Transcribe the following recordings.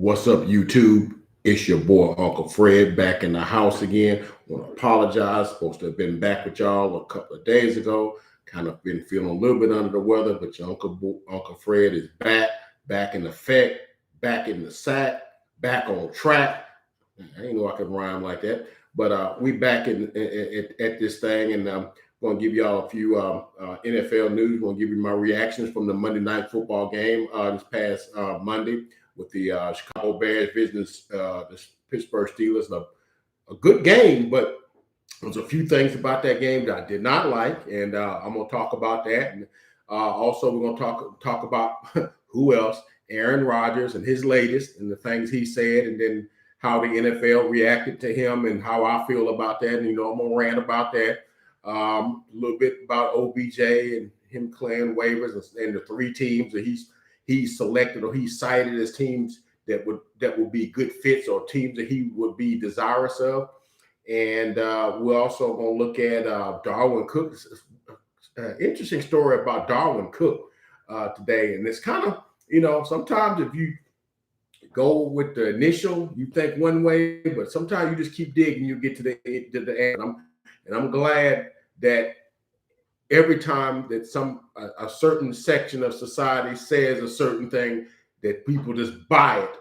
What's up, YouTube? It's your boy, Uncle Fred, back in the house again. Want to apologize. Supposed to have been back with y'all a couple of days ago. Kind of been feeling a little bit under the weather, but your Uncle Fred is back in effect, back in the sack, back on track. I didn't know I could rhyme like that, but we back at this thing, and I'm going to give y'all a few NFL news. I'm going to give you my reactions from the Monday Night Football game this past Monday, with the Chicago Bears visiting the Pittsburgh Steelers. A good game, but there's a few things about that game that I did not like, and I'm going to talk about that. And also, we're going to talk about who else, Aaron Rodgers and his latest and the things he said, and then how the NFL reacted to him and how I feel about that. And, I'm going to rant about that. A little bit about OBJ and him clearing waivers and the three teams that he's selected or he's cited as teams that would be good fits or teams that he would be desirous of. And we're also going to look at Darwin Cook. Interesting story about Darwin Cook today. And it's kind of, sometimes if you go with the initial, you think one way, but sometimes you just keep digging, you get to the end. And I'm glad that every time that a certain section of society says a certain thing, that people just buy it,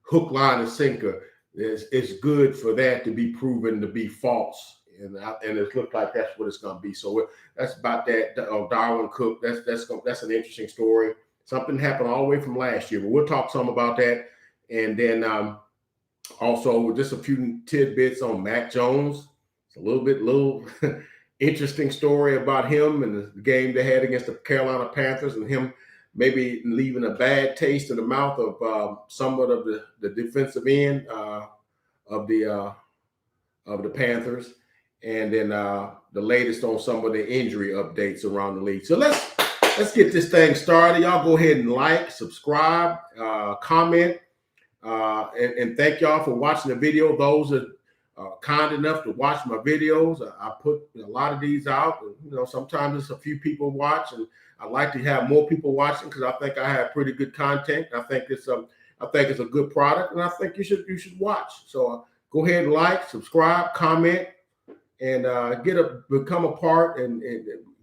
hook, line, and sinker. It's good for that to be proven to be false, and it looks like that's what it's going to be. So that's about that. Darwin Cook. That's an interesting story. Something happened all the way from last year, but we'll talk some about that, and then also just a few tidbits on Mac Jones. It's a little interesting story about him and the game they had against the Carolina Panthers, and him maybe leaving a bad taste in the mouth of somewhat of the defensive end of the Panthers, and then the latest on some of the injury updates around the league. So let's get this thing started. Y'all go ahead and like, subscribe, comment, and thank y'all for watching the video. Those that kind enough to watch my videos. I put a lot of these out. Sometimes it's a few people watch, and I like to have more people watching because I think I have pretty good content. I think it's a good product, and I think you should watch. So go ahead and like, subscribe, comment, and become a part and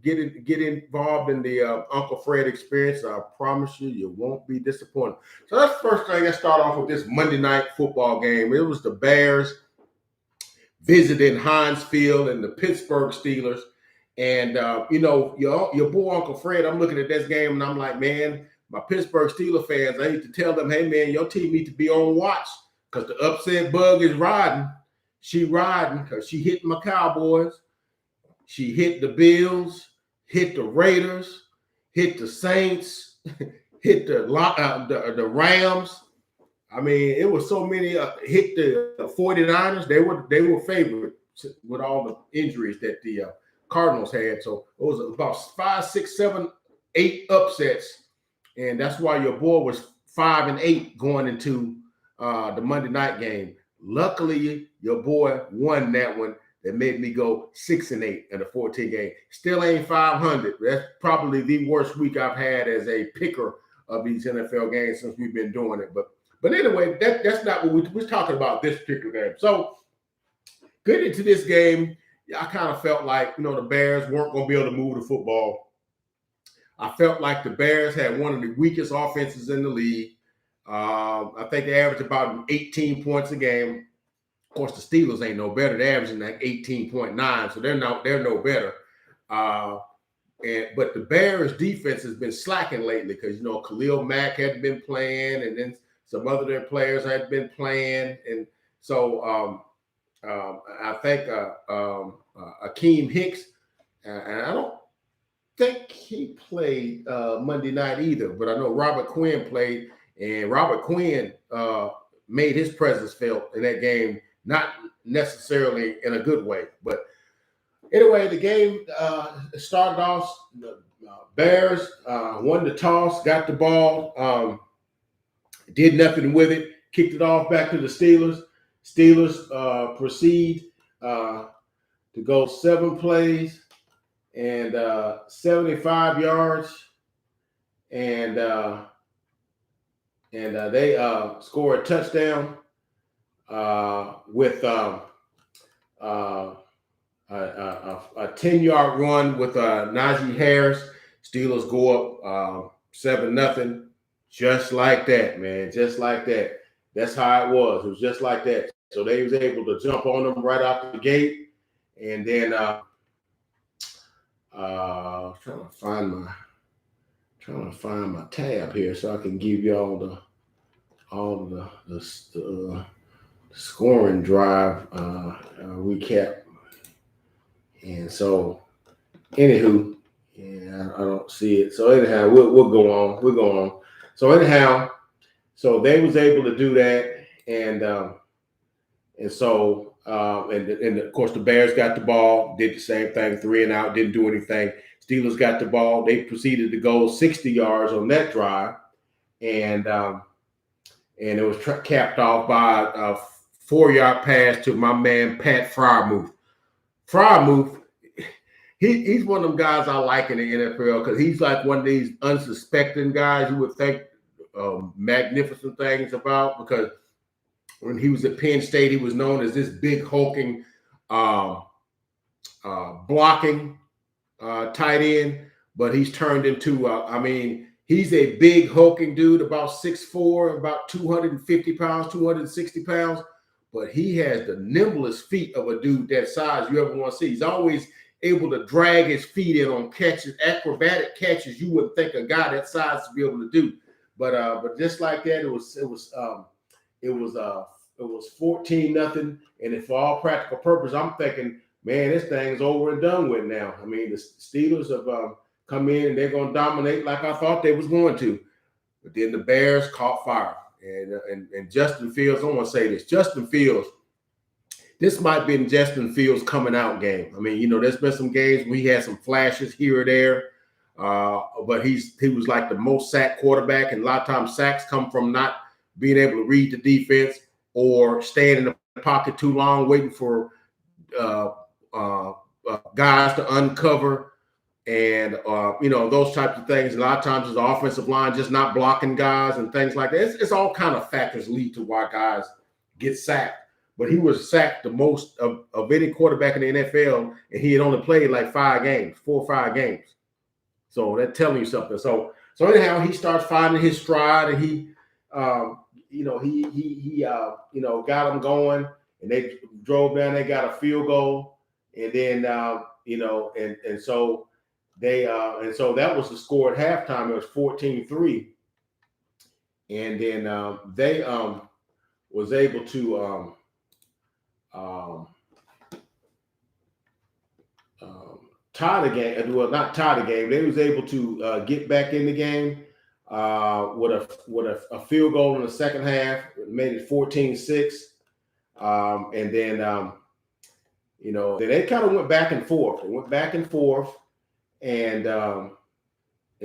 get involved in the Uncle Fred experience. I promise you won't be disappointed. So that's the first thing. Let's start off with this Monday Night Football game. It was the Bears visiting Heinz Field and the Pittsburgh Steelers. And, your boy Uncle Fred, I'm looking at this game and I'm like, man, my Pittsburgh Steelers fans, I need to tell them, hey, man, your team needs to be on watch because the upset bug is riding. She riding because she hit my Cowboys. She hit the Bills, hit the Raiders, hit the Saints, hit the Rams. I mean, it was so many hit the 49ers. They were favored with all the injuries that the Cardinals had. So it was about 5, 6, 7, 8 upsets. And that's why your boy was 5-8 going into the Monday night game. Luckily, your boy won that one. That made me go 6-8 in a 14 game. Still ain't 500. That's probably the worst week I've had as a picker of these NFL games since we've been doing it. But anyway, that's not what we're talking about this particular game. So getting into this game, I kind of felt like, the Bears weren't going to be able to move the football. I felt like the Bears had one of the weakest offenses in the league. I think they averaged about 18 points a game. Of course, the Steelers ain't no better. They're averaging like 18.9, so they're no better. But the Bears' defense has been slacking lately because Khalil Mack hadn't been playing, and then some other their players had been playing, and so I think Akeem Hicks, and I don't think he played Monday night either, but I know Robert Quinn played, and Robert Quinn made his presence felt in that game, not necessarily in a good way. But anyway, the game started off, the Bears won the toss, got the ball, did nothing with it, kicked it off back to the Steelers. Steelers proceed to go 7 plays and 75 yards and and they scored a touchdown with a 10-yard run with Najee Harris. Steelers go up 7-0, just like that, man, just like that. That's how it was. It was just like that. So they was able to jump on them right out the gate, and then trying to find my tab here so I can give you all the scoring drive recap. And so, anywho, yeah, I don't see it. So anyhow, we'll go on. We'll go on. So anyhow, so they was able to do that, and so and of course the Bears got the ball, did the same thing, 3 and out, didn't do anything. Steelers got the ball. They proceeded to go 60 yards on that drive, and it was capped off by a 4-yard pass to my man Pat Freiermuth. Freiermuth, he's one of them guys I like in the NFL because he's like one of these unsuspecting guys you would think magnificent things about, because when he was at Penn State, he was known as this big hulking blocking tight end, but he's turned into he's a big hulking dude, about 6'4", about 250 pounds, 260 pounds, but he has the nimblest feet of a dude that size you ever want to see. He's always able to drag his feet in on catches, acrobatic catches you wouldn't think a guy that size to be able to do. But just like that, it was 14-0, and if for all practical purpose, I'm thinking, man, this thing's over and done with now. I mean, the Steelers have come in and they're going to dominate like I thought they was going to, but then the Bears caught fire, and Justin Fields. I want to say this, Justin Fields. This might be Justin Fields' coming out game. I mean, there's been some games where he had some flashes here or there. But he was like the most sacked quarterback, and a lot of times sacks come from not being able to read the defense or staying in the pocket too long, waiting for guys to uncover, and those types of things. A lot of times, the offensive line just not blocking guys and things like that. It's all kind of factors lead to why guys get sacked. But he was sacked the most of any quarterback in the NFL, and he had only played like 4 or 5 games. So that's telling you something. So anyhow, he starts finding his stride, and he got them going, and they drove down. They got a field goal, and then so that was the score at halftime. It was 14-3, and then they was able to tie the game. Well, not tie the game. They was able to get back in the game with a field goal in the second half. It made it 14-6, and then then they kind of went back and forth. They went back and forth, and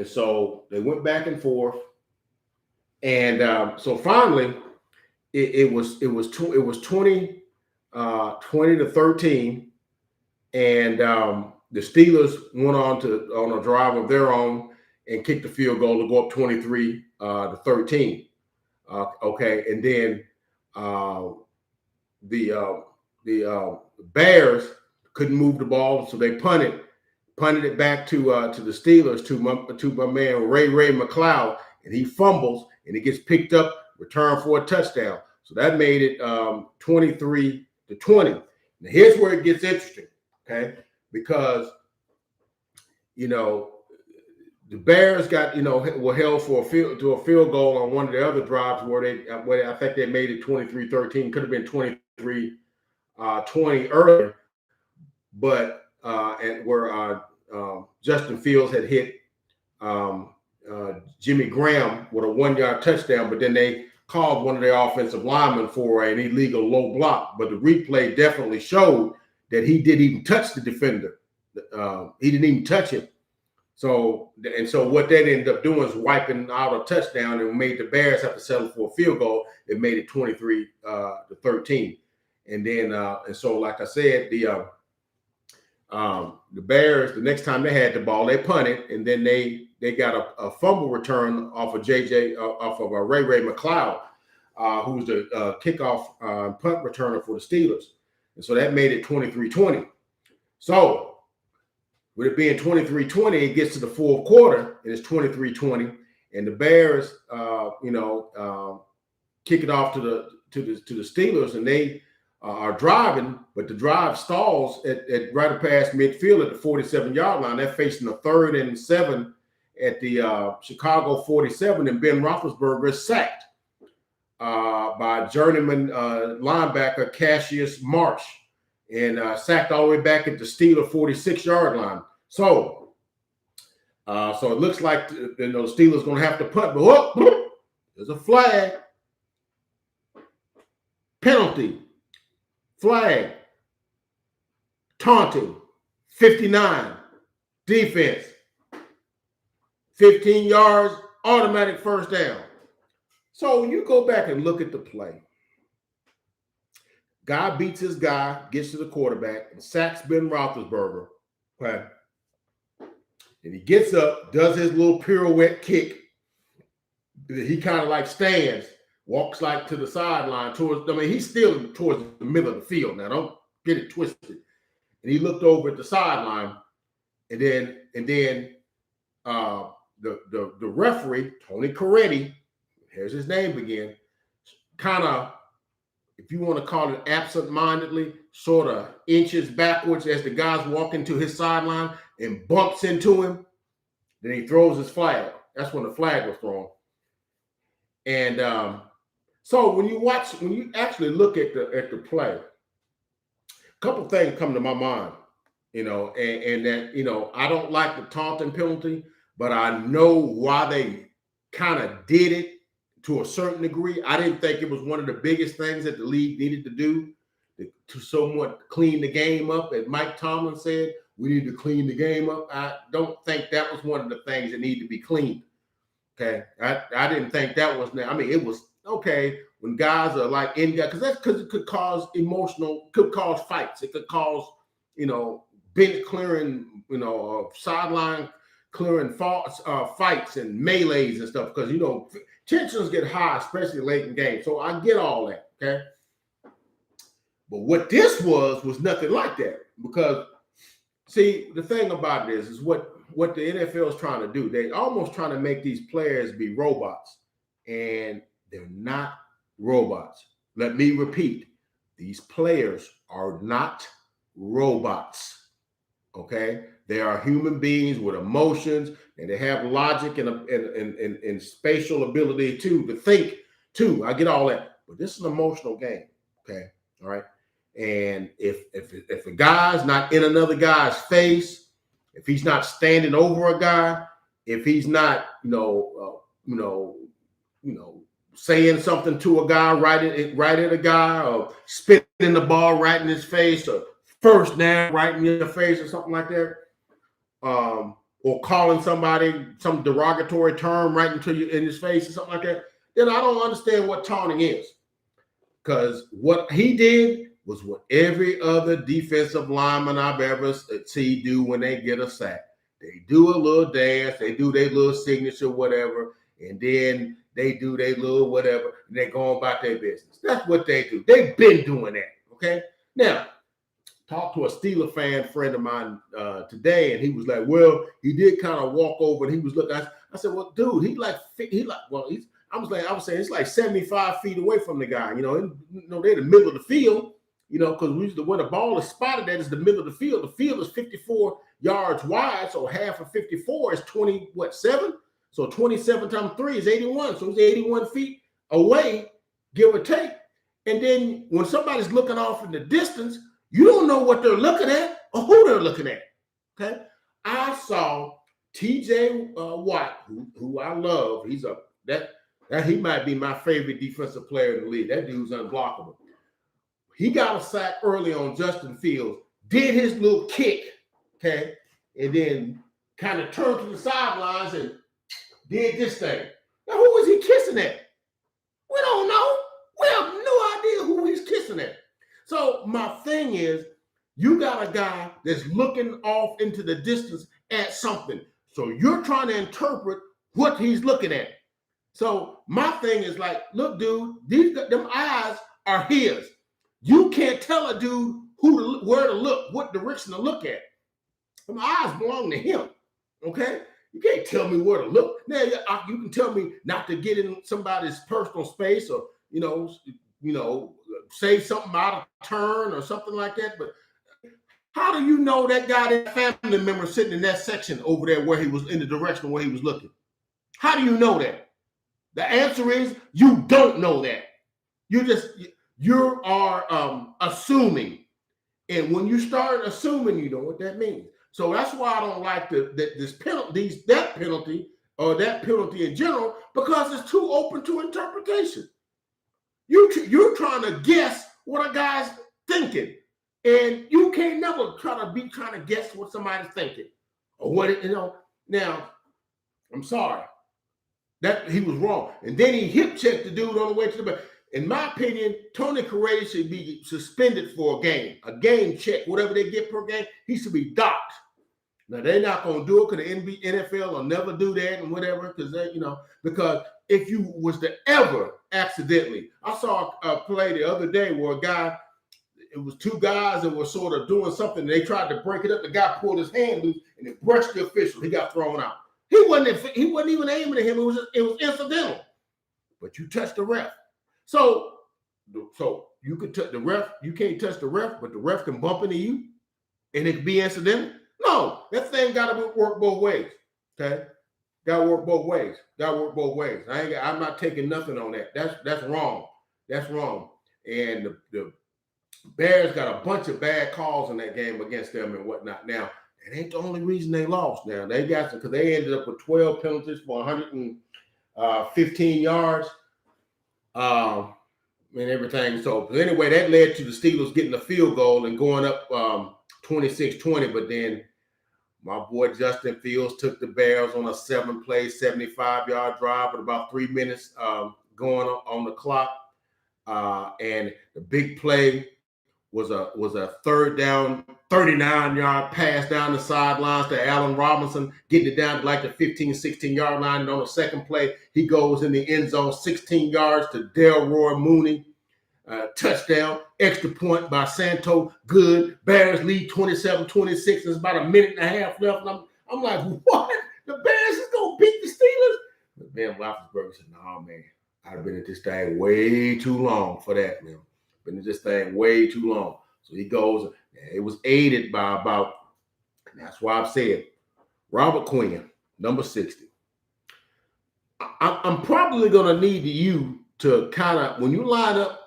so they went back and forth, and so finally it was 20-13, and the Steelers went on a drive of their own and kicked the field goal to go up 23-13. Okay, and then the Bears couldn't move the ball, so they punted it back to the Steelers, to my man Ray McLeod, and he fumbles and it gets picked up, returned for a touchdown. So that made it 23-20. Now here's where it gets interesting, okay? Because the Bears got were held for a field goal on one of the other drives where I think they made it 23-13. Could have been 23-20 earlier, but and where Justin Fields had hit Jimmy Graham with a 1-yard touchdown, but then they called one of their offensive linemen for an illegal low block. But the replay definitely showed that he didn't even touch the defender. He didn't even touch him. So what that ended up doing is wiping out a touchdown, and made the Bears have to settle for a field goal. It made it 23-13. And then and so like I said, the Bears, the next time they had the ball, they punted, and then they they got a fumble return off of Ray McLeod, who's the kickoff punt returner for the Steelers. And so that made it 23-20. So with it being 23-20, it gets to the fourth quarter, and it's 23-20. And the Bears, kick it off to the Steelers, and they are driving, but the drive stalls at right past midfield at the 47-yard line. They're facing a 3rd and 7 at the Chicago 47, and Ben Roethlisberger is sacked by journeyman linebacker Cassius Marsh, and sacked all the way back at the Steeler 46-yard line. So it looks like the Steelers going to have to punt, but there's a flag. Penalty, flag, taunting, 59, defense, 15 yards, automatic first down. So when you go back and look at the play, guy beats his guy, gets to the quarterback, and sacks Ben Roethlisberger. Okay. And he gets up, does his little pirouette kick. He kind of like stands, walks like to the sideline he's still towards the middle of the field. Now, don't get it twisted. And he looked over at the sideline, and then the referee, Tony Corrente, here's his name again, kind of, if you want to call it absent-mindedly, sort of inches backwards as the guy's walking to his sideline and bumps into him. Then he throws his flag. That's when the flag was thrown. And so when you actually look at the play, a couple things come to my mind, and that, I don't like the taunting penalty, but I know why they kind of did it to a certain degree. I didn't think it was one of the biggest things that the league needed to do to somewhat clean the game up. As Mike Tomlin said, we need to clean the game up. I don't think that was one of the things that needed to be cleaned. Okay. I didn't think that was, it was okay when guys are like in guys, because it could cause fights. It could cause, bench clearing, sideline clearing fights and melees and stuff, because, tensions get high, especially late in games. So I get all that, okay? But what this was nothing like that, because, see, the thing about this is what the NFL is trying to do. They almost trying to make these players be robots, and they're not robots. Let me repeat. These players are not robots, okay? They are human beings with emotions, and they have logic and spatial ability to think too. I get all that, but this is an emotional game, okay? All right. And if a guy's not in another guy's face, if he's not standing over a guy, if he's not, saying something to a guy right at a guy, or spitting the ball right in his face, or first down right in your face, or something like that, or calling somebody some derogatory term right in his face, or something like that, then I don't understand what taunting is. Because what he did was what every other defensive lineman I've ever seen do when they get a sack. They do a little dance, they do their little signature, whatever, and then they do their little whatever, and they go about their business. That's what they do. They've been doing that, okay? Now, talked to a Steeler fan friend of mine today, and he was like, well, he did kind of walk over, and he was looking. I said, well, dude, I was saying it's like 75 feet away from the guy. They're in the middle of the field, because where the ball is spotted at is the middle of the field. The field is 54 yards wide, so half of 54 is 7? So 27 times 3 is 81. So it's 81 feet away, give or take. And then when somebody's looking off in the distance, you don't know what they're looking at or who they're looking at. Okay, I saw T.J. Watt, who I love. He might be my favorite defensive player in the league. That dude's unblockable. He got a sack early on Justin Fields, did his little kick, okay, and then kind of turned to the sidelines and did this thing. Now, who was he kissing at? We don't know. We have no idea who he's kissing at. So my thing is, you got a guy that's looking off into the distance at something. So you're trying to interpret what he's looking at. So my thing is like, look, dude, them eyes are his. You can't tell a dude where to look, what direction to look at. Them eyes belong to him. Okay? You can't tell me where to look. Now you can tell me not to get in somebody's personal space, or say something out of turn or something like that. But how do you know that guy, that family member sitting in that section over there where he was, in the direction where he was looking? How do you know that? The answer is you don't know that. You are assuming. And when you start assuming, you know what that means. So that's why I don't like that penalty or that penalty in general, because it's too open to interpretation. You're trying to guess what a guy's thinking, and you can't never trying to guess what somebody's thinking or what Now, I'm sorry that he was wrong, and then he hip checked the dude on the way to the back. In my opinion, Tony Corrente should be suspended for a game check, whatever they get per game. He should be docked. Now, they're not going to do it because the NFL will never do that and whatever, because if you was to ever accidentally, I saw a play the other day where it was two guys that were sort of doing something. And they tried to break it up. The guy pulled his hand loose and it brushed the official. He got thrown out. He wasn't even aiming at him. It was incidental. But you touched the ref. So you could touch the ref. You can't touch the ref, but the ref can bump into you, and it could be incidental. No, that thing got to work both ways. Okay, got to work both ways. I'm not taking nothing on that. That's wrong. That's wrong. And the Bears got a bunch of bad calls in that game against them and whatnot. Now, it ain't the only reason they lost. Now they got some, because they ended up with 12 penalties for 115 yards. And everything. So anyway, that led to the Steelers getting a field goal and going up 26-20. But then my boy Justin Fields took the Bears on a 7-play, 75-yard drive with about 3 minutes going on the clock. And the big play was a third down, 39-yard pass down the sidelines to Allen Robinson, getting it down to like the 15, 16-yard line. And on the second play, he goes in the end zone 16 yards to Delroy Mooney. Touchdown, extra point by Santo. Good. Bears lead 27-26. There's about a minute and a half left. And I'm like, what? The Bears is going to beat the Steelers? But Ben Roethlisberger said, no, man. I've been at this thing way too long for that, man. Been at this thing way too long. So he goes, it was aided by about, and that's why I've said, Robert Quinn, number 60. I'm probably going to need you to kind of, when you line up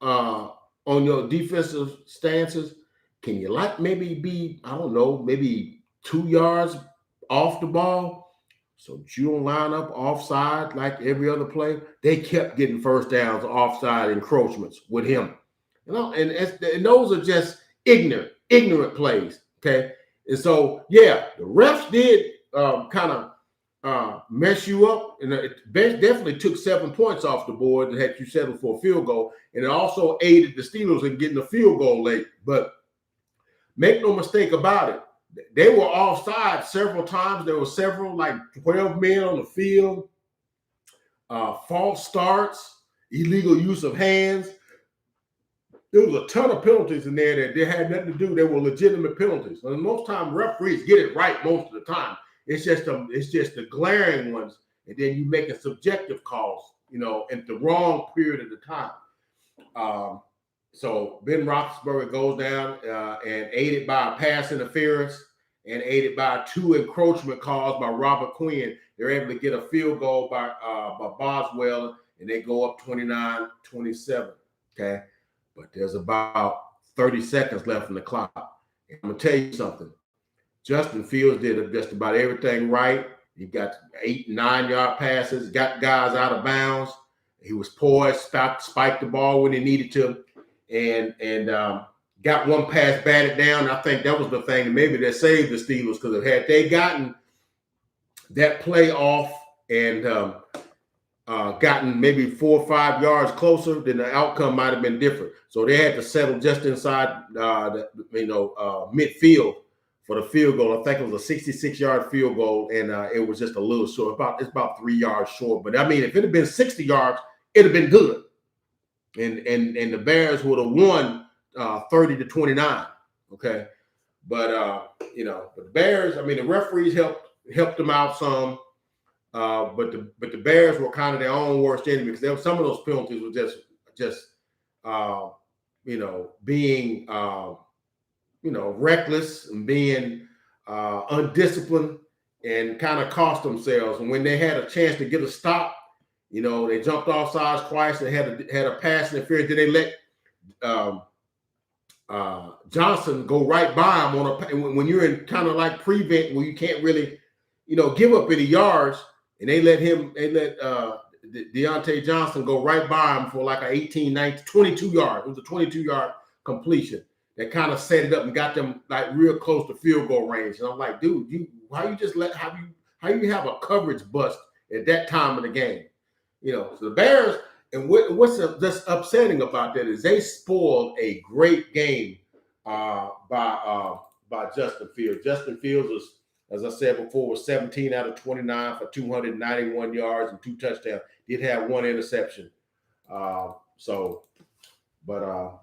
on your defensive stances, can you maybe be, I don't know, maybe 2 yards off the ball so that you don't line up offside like every other play? They kept getting first downs, offside encroachments with him. And those are just ignorant plays, okay? And so, yeah, the refs did kind of mess you up, and it definitely took 7 points off the board that had you settled for a field goal, and it also aided the Steelers in getting a field goal late. But make no mistake about it, they were offside several times. There were several, like 12 men on the field, false starts, illegal use of hands. There was a ton of penalties in there that they had nothing to do. They were legitimate penalties. And most time referees get it right most of the time. It's just the glaring ones, and then you making subjective calls, at the wrong period of the time. So Ben Roethlisberger goes down and aided by a pass interference and aided by 2 encroachment calls by Robert Quinn. They're able to get a field goal by Boswell, and they go up 29-27. Okay, but there's about 30 seconds left in the clock. And I'm gonna tell you something. Justin Fields did just about everything right. He got 8, 9-yard passes, got guys out of bounds. He was poised, spiked the ball when he needed to, and got one pass batted down. I think that was the thing that maybe that saved the Steelers, because had they gotten that play off and gotten maybe 4 or 5 yards closer, then the outcome might have been different. So they had to settle just inside midfield for the field goal. I think it was a 66-yard field goal, and it was just a little short. It's about 3 yards short. But I mean, if it had been 60 yards, it'd have been good. And the Bears would have won 30-29. Okay. But the Bears, I mean, the referees helped them out some. But the Bears were kind of their own worst enemy, because some of those penalties were just being reckless and being undisciplined, and kind of cost themselves. And when they had a chance to get a stop, they jumped off sides twice and had a pass interference. Then they let Johnson go right by him when you're in kind of like prevent, where you can't really give up any yards. And they let Deontay Johnson go right by him for like a 22 yard. It was a 22-yard completion that kind of set it up and got them like real close to field goal range. And I'm like, dude, how you have a coverage bust at that time of the game? So the Bears, and what's just upsetting about that is they spoiled a great game by Justin Fields. Justin Fields was, as I said before, was 17 out of 29 for 291 yards and 2 touchdowns. Did have 1 interception. But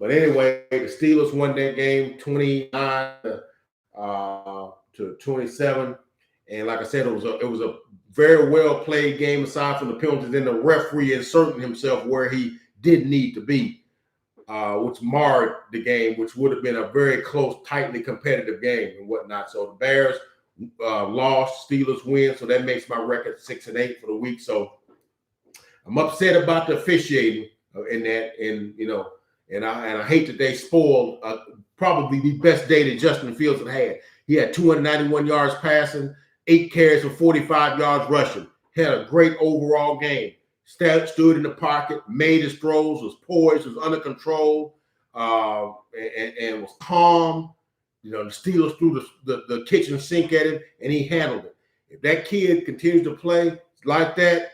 anyway, the Steelers won that game 29 to 27. And like I said, it was a very well played game, aside from the penalties and the referee inserting himself where he didn't need to be, which marred the game, which would have been a very close, tightly competitive game and whatnot. So the Bears lost, Steelers win, so that makes my record 6-8 for the week. So I'm upset about the officiating in that, and I hate that they spoiled probably the best day that Justin Fields had. He had 291 yards passing, 8 carries for 45 yards rushing. Had a great overall game. Stood in the pocket, made his throws, was poised, was under control, and was calm. The Steelers threw the kitchen sink at him, and he handled it. If that kid continues to play like that,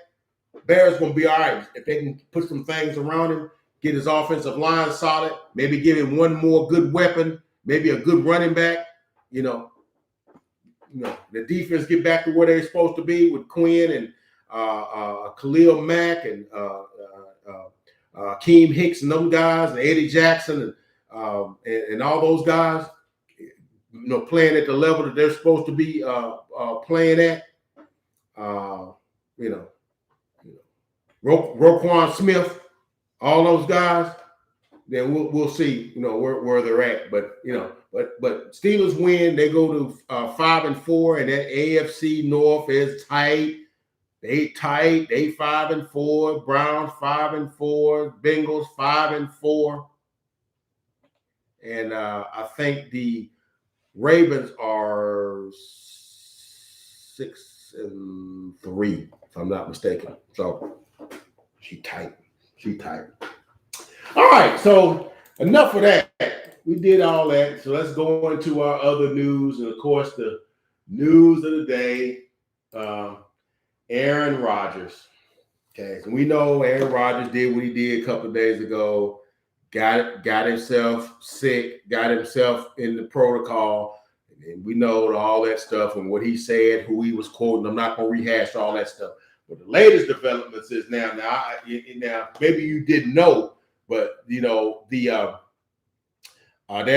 Bears going to be all right. If they can put some things around him, get his offensive line solid, maybe give him one more good weapon, maybe a good running back, the defense get back to where they're supposed to be with Quinn and Khalil Mack and Keem Hicks and them guys, and Eddie Jackson and all those guys, playing at the level that they're supposed to be playing at. Roquan Smith, all those guys, then we'll see, where they're at. But Steelers win. They go to 5-4, and that AFC North is tight. They tight. They 5-4. Browns 5-4. Bengals 5-4. And I think the Ravens are 6-3, if I'm not mistaken. So she tight. All right, so enough of that. We did all that. So let's go into our other news. And of course, the news of the day, Aaron Rodgers. Okay, so we know Aaron Rodgers did what he did a couple of days ago. Got himself sick, got himself in the protocol. And we know all that stuff and what he said, who he was quoting. I'm not going to rehash all that stuff. But the latest developments is now maybe you didn't know, but there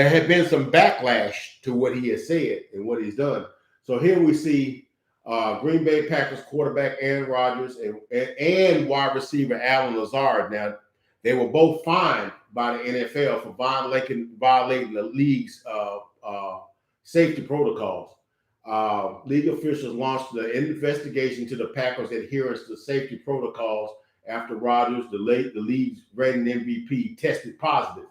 had been some backlash to what he has said and what he's done. So here we see Green Bay Packers quarterback Aaron Rodgers and wide receiver Alan Lazard. Now, they were both fined by the NFL for violating the league's safety protocols. League officials launched an investigation to the Packers' adherence to safety protocols after Rodgers, the league's reigning MVP, tested positive.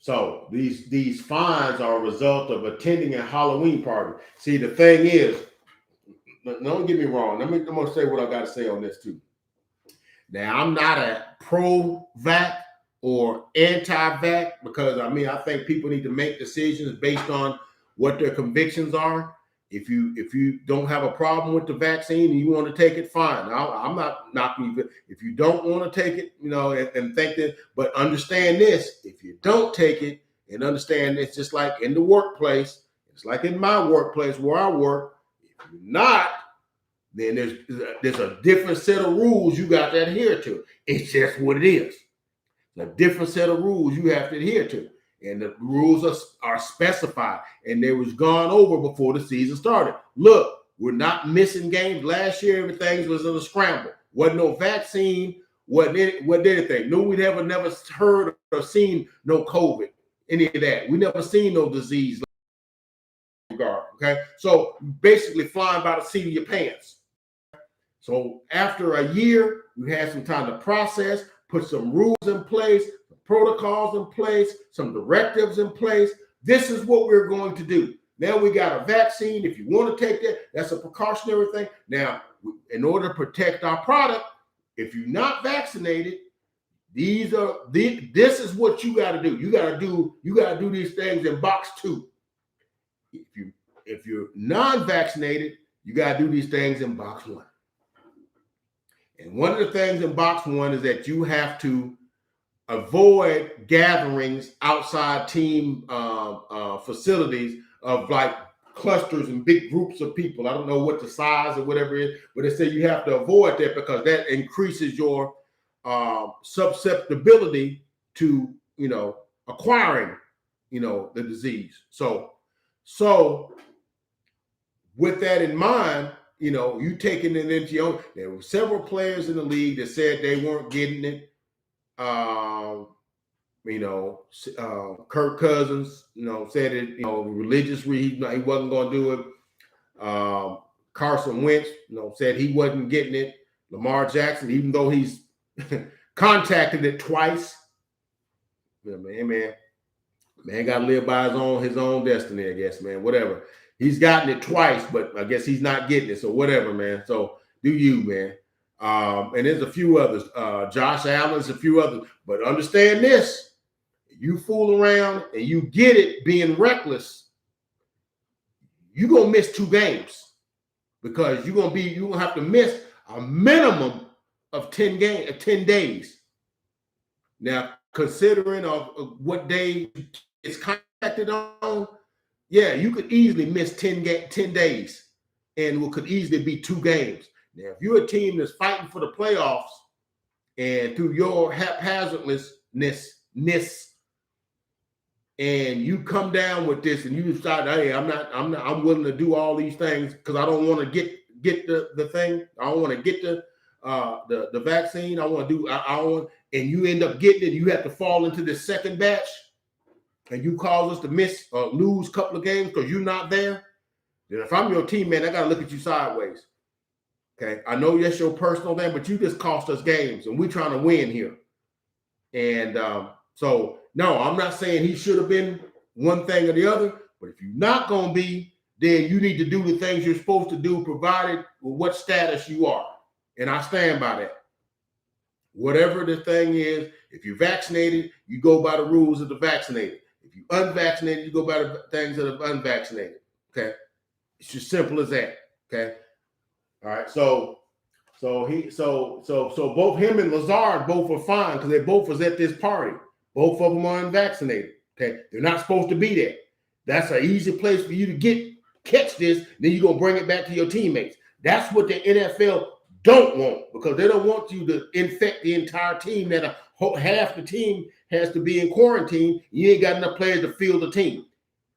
So these fines are a result of attending a Halloween party. See, the thing is, don't get me wrong. I'm going to say what I got to say on this too. Now, I'm not a pro-vac or anti-vac, because I think people need to make decisions based on what their convictions are. If you don't have a problem with the vaccine and you want to take it, fine. I'm not knocking you. If you don't want to take it, and think that, but understand this: if you don't take it And understand it's just like in the workplace. It's like in my workplace where I work. If you're not, then there's a different set of rules you got to adhere to. It's just what it is. A different set of rules you have to adhere to. And the rules are specified. And they was gone over before the season started. Look, we're not missing games. Last year, everything was in a scramble. Wasn't no vaccine. Wasn't anything. No, we never heard or seen no COVID, any of that. We never seen no disease. Okay, so basically flying by the seat of your pants. So after a year, you had some time to process, put some rules in place, some protocols in place, some directives in place. This is what we're going to do. Now we got a vaccine. If you want to take that, that's a precautionary thing. Now, in order to protect our product, if you're not vaccinated, this is what you got to do. You got to do these things in box 2. If you're non-vaccinated, you got to do these things in box 1. And one of the things in box 1 is that you have to avoid gatherings outside team facilities of like clusters and big groups of people. I don't know what the size or whatever it is, but they say you have to avoid that because that increases your susceptibility to, acquiring, the disease. So with that in mind, you taking it into your own. There were several players in the league that said they weren't getting it. Kirk Cousins, said it, religious reason he wasn't going to do it. Carson Wentz, said he wasn't getting it. Lamar Jackson, even though he's contacted it twice. Man got to live by his own destiny, I guess, man. Whatever. He's gotten it twice, but I guess he's not getting it. So whatever, man. So do you, man. And there's a few others. Josh Allen's a few others. But understand this. You fool around and you get it being reckless, you're going to miss 2 games because you're going to have to miss a minimum of 10 days. Now, considering of what day it's contacted on, yeah, you could easily miss 10 days and it could easily be 2 games. Now, if you're a team that's fighting for the playoffs and through your haphazardness, and you come down with this and you decide, hey, I'm willing to do all these things because I don't want to get the thing. I don't want to get the vaccine. I want, and you end up getting it. You have to fall into the second batch and you cause us to miss or lose a couple of games because you're not there. Then if I'm your team, man, I got to look at you sideways. Okay. I know that's your personal thing, but you just cost us games and we're trying to win here. And so, no, I'm not saying he should have been one thing or the other, but if you're not going to be, then you need to do the things you're supposed to do, provided with what status you are. And I stand by that. Whatever the thing is, if you're vaccinated, you go by the rules of the vaccinated. If you're unvaccinated, you go by the things of the unvaccinated. Okay. It's just simple as that. Okay. All right. So both him and Lazard both were fine because they both was at this party. Both of them are unvaccinated. Okay. They're not supposed to be there. That's an easy place for you to catch this. Then you're going to bring it back to your teammates. That's what the NFL don't want because they don't want you to infect the entire team that half the team has to be in quarantine. You ain't got enough players to field the team.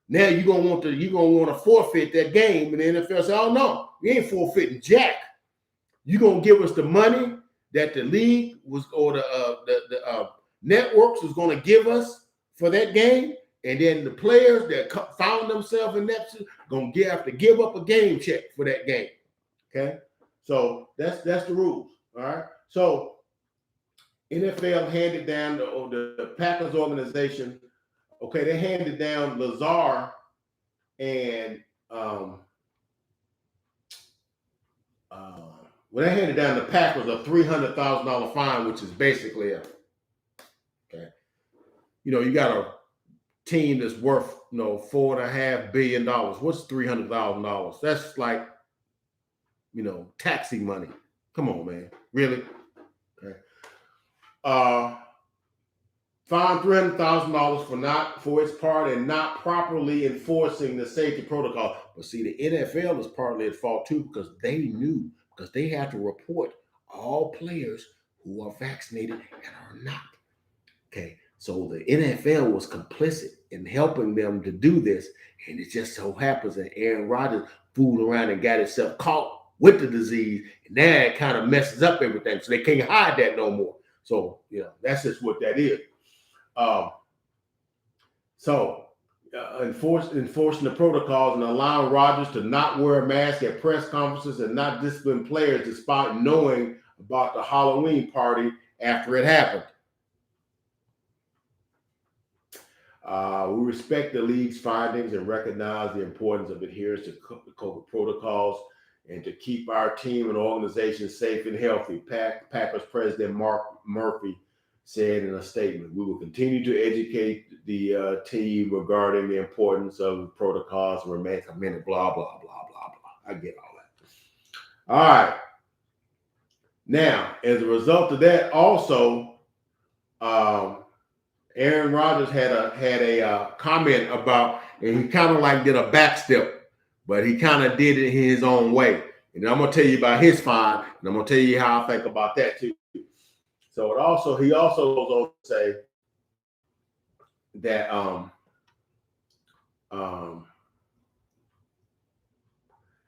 Now you're gonna want to forfeit that game, and the NFL say, "Oh no, we ain't forfeiting jack. You're gonna give us the money that the league was or the networks was gonna give us for that game, and then the players that found themselves in that gonna have to give up a game check for that game." Okay, so that's the rules. All right, so NFL handed down the Packers organization. Okay, they handed down Lazard and they handed down the Packers a $300,000 fine, which is basically okay. You got a team that's worth $4.5 billion. What's $300,000? That's like taxi money. Come on, man, really? Okay. fined $300,000 for its part in not properly enforcing the safety protocol. But see, the NFL is partly at fault too, because they knew, because they have to report all players who are vaccinated and are not. Okay, so the NFL was complicit in helping them to do this, and it just so happens that Aaron Rodgers fooled around and got himself caught with the disease, and now it kind of messes up everything, so they can't hide that no more. So, that's just what that is. Enforcing the protocols and allowing Rodgers to not wear a mask at press conferences and not discipline players despite knowing about the Halloween party after it happened. We respect the league's findings and recognize the importance of adherence to COVID protocols and to keep our team and organization safe and healthy. Packers President Mark Murphy said in a statement, "We will continue to educate the team regarding the importance of protocols and remain committed," blah, blah, blah, blah, blah. I get all that. All right. Now, as a result of that, also, Aaron Rodgers had a comment about, and he kind of like did a backstep, but he kind of did it his own way. And I'm gonna tell you about his fine, and I'm gonna tell you how I think about that too. So he also goes on to say that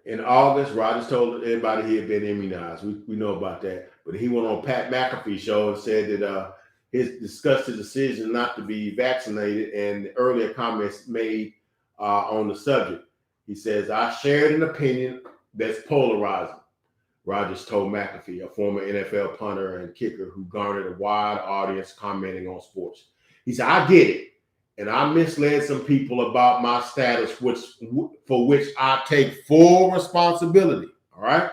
in August, Rodgers told everybody he had been immunized. We know about that, but he went on Pat McAfee's show and said that discussed his decision not to be vaccinated and earlier comments made on the subject. He says, "I shared an opinion that's polarizing," Rodgers told McAfee, a former NFL punter and kicker who garnered a wide audience commenting on sports. He said, "I get it, and I misled some people about my status, for which I take full responsibility, all right,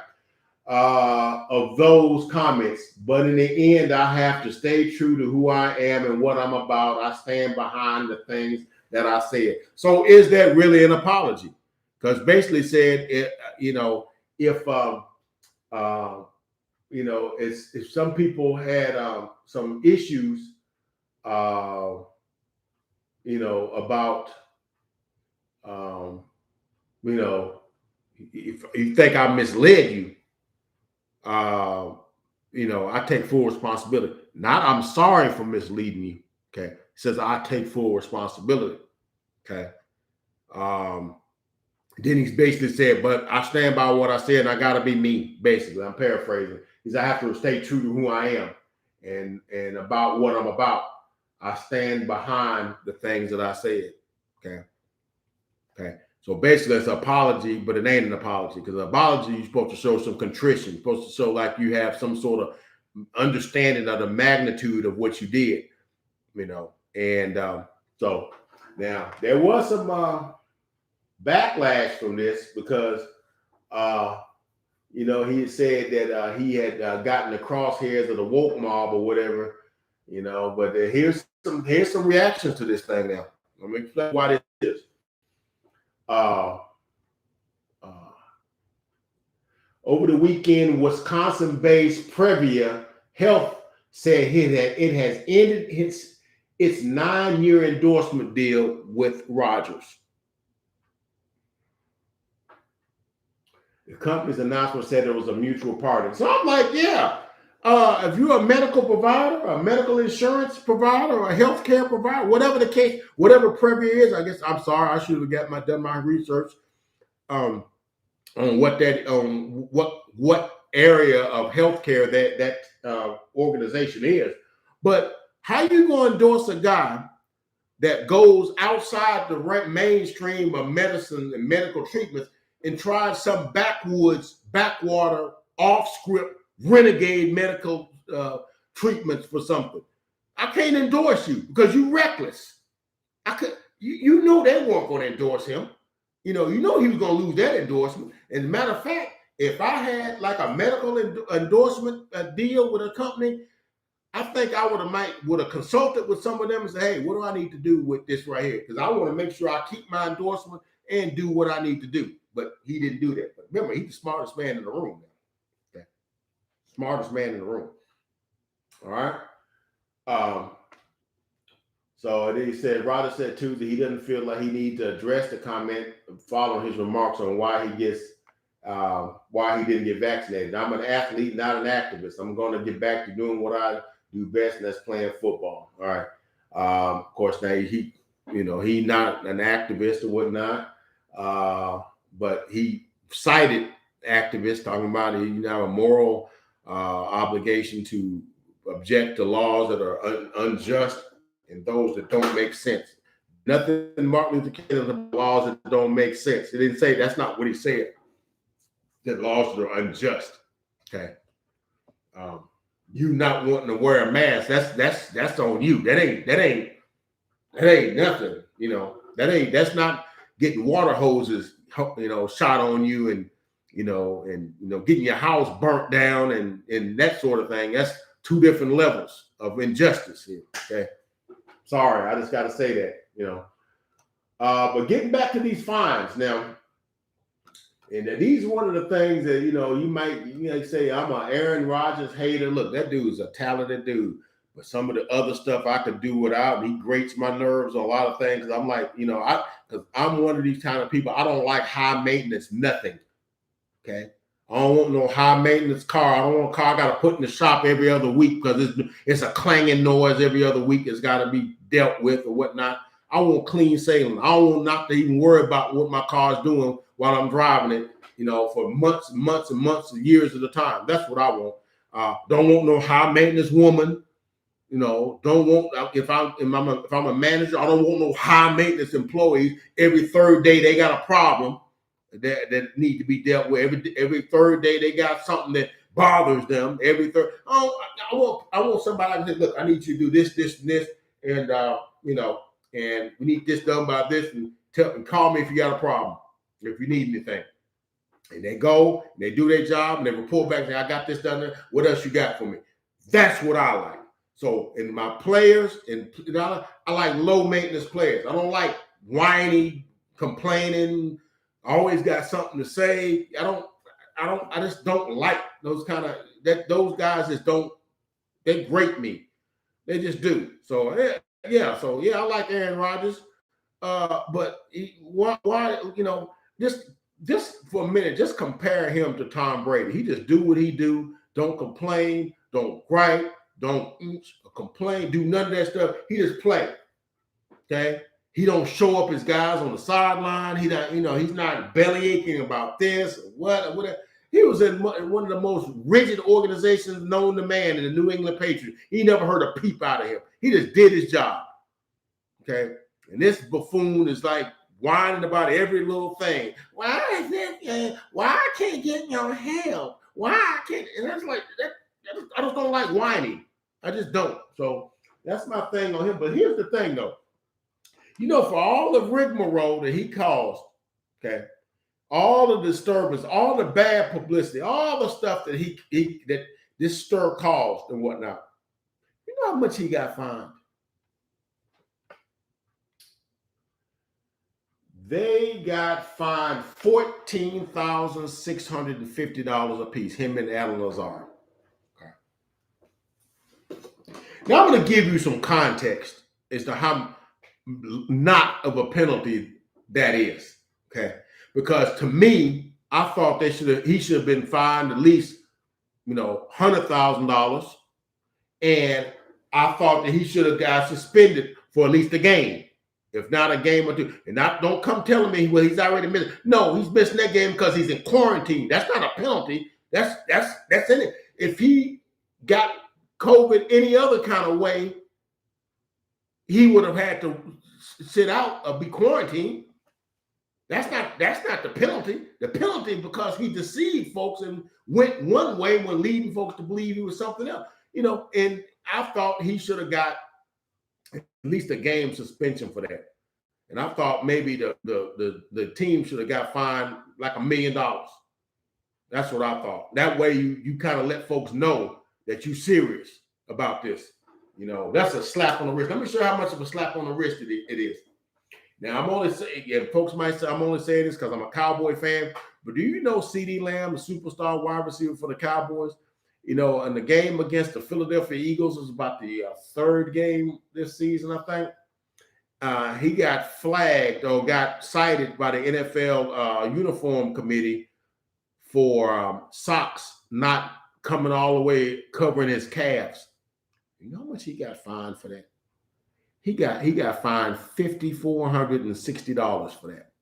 of those comments. But in the end, I have to stay true to who I am and what I'm about. I stand behind the things that I said." So is that really an apology? Because basically said, if some people had some issues, about, if you think I misled you, I take full responsibility. Not I'm sorry for misleading you. Okay. It says I take full responsibility. Okay. Then he's basically said, "But I stand by what I said, and I gotta be me." Basically, I'm paraphrasing. He said, "I have to stay true to who I am and about what I'm about. I stand behind the things that I said." Okay. Okay. So basically, it's an apology, but it ain't an apology, because an apology, you're supposed to show some contrition. You're supposed to show like you have some sort of understanding of the magnitude of what you did, And so now there was some backlash from this because, he said that he had gotten the crosshairs of the woke mob or whatever, But here's some reactions to this thing now. Let me explain why this is. Over the weekend, Wisconsin-based Previa Health said it has ended its 9-year endorsement deal with Rodgers. The company's announcement said there was a mutual party. So I'm like, yeah, if you're a medical provider, a medical insurance provider, or a healthcare provider, whatever the case, whatever Previa is, I guess, I'm sorry, I should have done my research on what area of healthcare that organization is. But how you going to endorse a guy that goes outside the mainstream of medicine and medical treatments and tries some backwater, off-script, renegade medical treatments for something? I can't endorse you because you're reckless. You know they weren't going to endorse him. He was going to lose that endorsement. As a matter of fact, if I had like a medical endorsement deal with a company, I think I would have consulted with some of them and say, "Hey, what do I need to do with this right here? Because I want to make sure I keep my endorsement and do what I need to do." But he didn't do that. But remember, he's the smartest man in the room now. Okay? Smartest man in the room. All right. So then he said, Rodgers said Tuesday he doesn't feel like he needs to address the comment following his remarks on why he didn't get vaccinated. I'm an athlete, not an activist. I'm going to get back to doing what I do best, and that's playing football. All right. Of course, now he not an activist or whatnot, but he cited activists talking about you have a moral obligation to object to laws that are unjust and those that don't make sense. Nothing Martin Luther King about laws that don't make sense. He didn't say that's not what he said. That laws that are unjust. Okay. You not wanting to wear a mask, that's on you. That ain't nothing, that's not getting water hoses, shot on you and getting your house burnt down and that sort of thing. That's two different levels of injustice here. Okay. Sorry, I just got to say that, but getting back to these fines now, and these are one of the things that, you might say, I'm an Aaron Rodgers hater. Look, that dude's a talented dude, but some of the other stuff I could do without, he grates my nerves on a lot of things. I'm like, because I'm one of these kind of people, I don't like high maintenance, nothing. Okay. I don't want no high maintenance car. I don't want a car I got to put in the shop every other week because it's a clanging noise every other week. It's got to be dealt with or whatnot. I want clean sailing. I don't want not to even worry about what my car's doing while I'm driving it, for months and months and months and years at a time. That's what I want. Don't want no high maintenance woman. Don't want if I'm a manager, I don't want no high maintenance employees. Every third day they got a problem that need to be dealt with. Every third day they got something that bothers them. Every third, I want somebody to say, look, I need you to do this, this, and this, and and we need this done by this, and call me if you got a problem, if you need anything. And they go, and they do their job, and they report back and say, I got this done there. What else you got for me? That's what I like. So in my players, I like low maintenance players. I don't like whiny, complaining, always got something to say. I just don't like those kind of those guys they grate me. They just do. So yeah, I like Aaron Rodgers. But why just for a minute, just compare him to Tom Brady. He just do what he do, don't complain, don't gripe, don't complain, do none of that stuff. He just play. Okay. He don't show up his guys on the sideline. He not, he's not belly aching about this or whatever. He was in one of the most rigid organizations known to man in the New England Patriots. He never heard a peep out of him. He just did his job. Okay. And this buffoon is like whining about every little thing. Why is this? Why I can't get your help? Why I can't? And that's like that. I just don't like whining. I just don't. So that's my thing on him. But here's the thing, though. For all the rigmarole that he caused, okay, all the disturbance, all the bad publicity, all the stuff that that this stir caused and whatnot. You know how much he got fined? They got fined $14,650 a piece, him and Alan Lazard. Okay. Now I'm going to give you some context as to how not of a penalty that is. Okay. Because to me, I thought he should have been fined at least, $100,000. And I thought that he should have got suspended for at least a game. If not a game or two. And don't come telling me, well, he's already missed. No, he's missing that game because he's in quarantine. That's not a penalty. That's in it. If he got COVID any other kind of way, he would have had to sit out or be quarantined. That's not the penalty. The penalty is because he deceived folks and went one way when leading folks to believe he was something else. And I thought he should have got at least a game suspension for that. And I thought maybe the team should have got fined like $1 million. That's what I thought. That way you kind of let folks know that you're serious about this. That's a slap on the wrist. Let me show you how much of a slap on the wrist it is. Now, I'm only saying, folks might say I'm only saying this because I'm a Cowboy fan, but do you know CeeDee Lamb, the superstar wide receiver for the Cowboys, in the game against the Philadelphia Eagles was about the third game this season, I think. he got flagged or got cited by the NFL uniform committee for socks not coming all the way covering his calves. You know how much he got fined for that? He got fined $5,460 for that.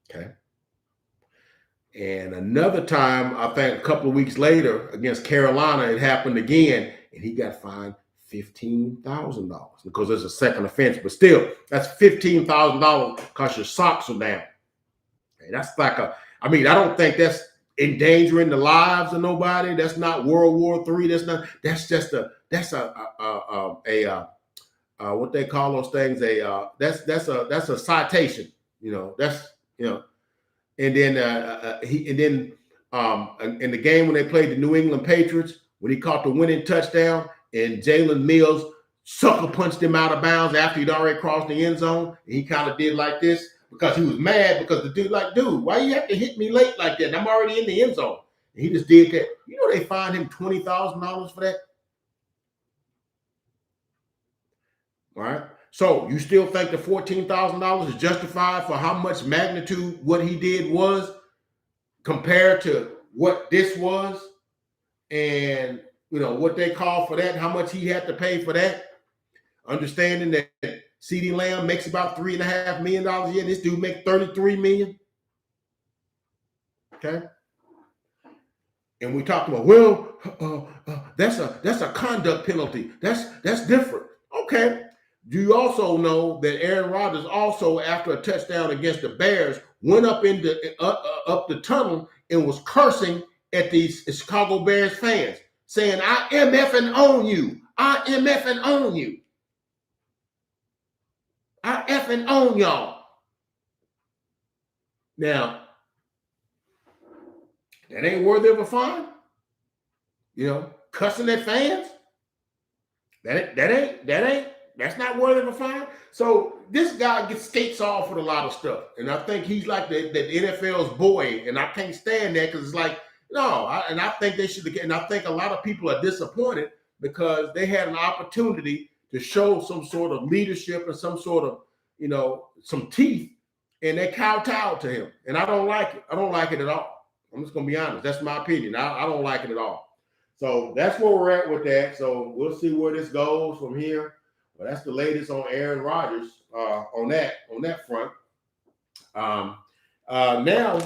Okay. And another time, I think a couple of weeks later against Carolina, it happened again, and he got fined $15,000 because it's a second offense. But still, that's $15,000 because your socks are down. And that's like I don't think that's endangering the lives of nobody. That's not World War III. That's what they call those things. That's a citation. And then in the game when they played the New England Patriots, when he caught the winning touchdown and Jalen Mills sucker punched him out of bounds after he'd already crossed the end zone, and he kind of did like this because he was mad because the dude like, dude, why you have to hit me late like that? And I'm already in the end zone. And he just did that. You know they fined him $20,000 for that? All right. So you still think the $14,000 is justified for how much magnitude what he did was compared to what this was, and what they call for that, how much he had to pay for that? Understanding that CeeDee Lamb makes about $3.5 million a year. This dude makes $33 million. Okay. And we talked about, that's a conduct penalty. That's different. Okay. Do you also know that Aaron Rodgers also, after a touchdown against the Bears, went up up the tunnel and was cursing at these Chicago Bears fans, saying, "I am effing on you. I am effing on you. I effing on y'all." Now, that ain't worthy of a fine. Cussing at fans. That's not worthy of a fine. So this guy skates off with a lot of stuff. And I think he's like the NFL's boy. And I can't stand that because it's like, no. I think they should. And I think a lot of people are disappointed because they had an opportunity to show some sort of leadership and some sort of, some teeth. And they kowtowed to him. And I don't like it. I don't like it at all. I'm just going to be honest. That's my opinion. I don't like it at all. So that's where we're at with that. So we'll see where this goes from here. But that's the latest on Aaron Rodgers on that front. Now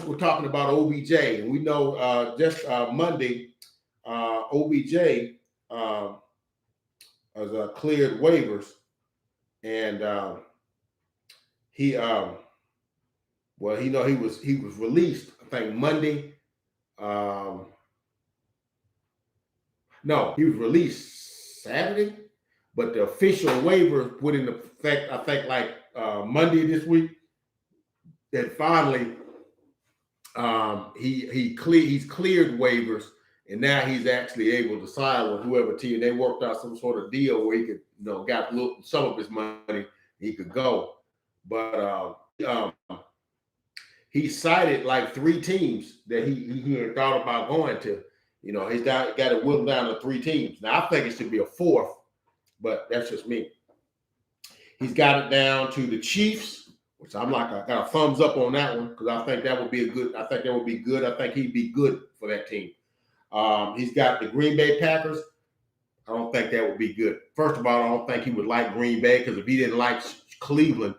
we're talking about OBJ, and we know just Monday, OBJ has cleared waivers, and he was released. I think Monday. No, he was released Saturday. But the official waiver put into effect, I think, like Monday this week. That finally, he's cleared waivers, and now he's actually able to sign with whoever team. They worked out some sort of deal where he could, got some of his money, he could go. But he cited like 3 teams that he had thought about going to. He's got it whittled down to 3 teams. Now I think it should be a 4th. But that's just me. He's got it down to the Chiefs, which I got a thumbs up on that one because I think that would be good. I think he'd be good for that team. He's got the Green Bay Packers. I don't think that would be good. First of all, I don't think he would like Green Bay because if he didn't like Cleveland,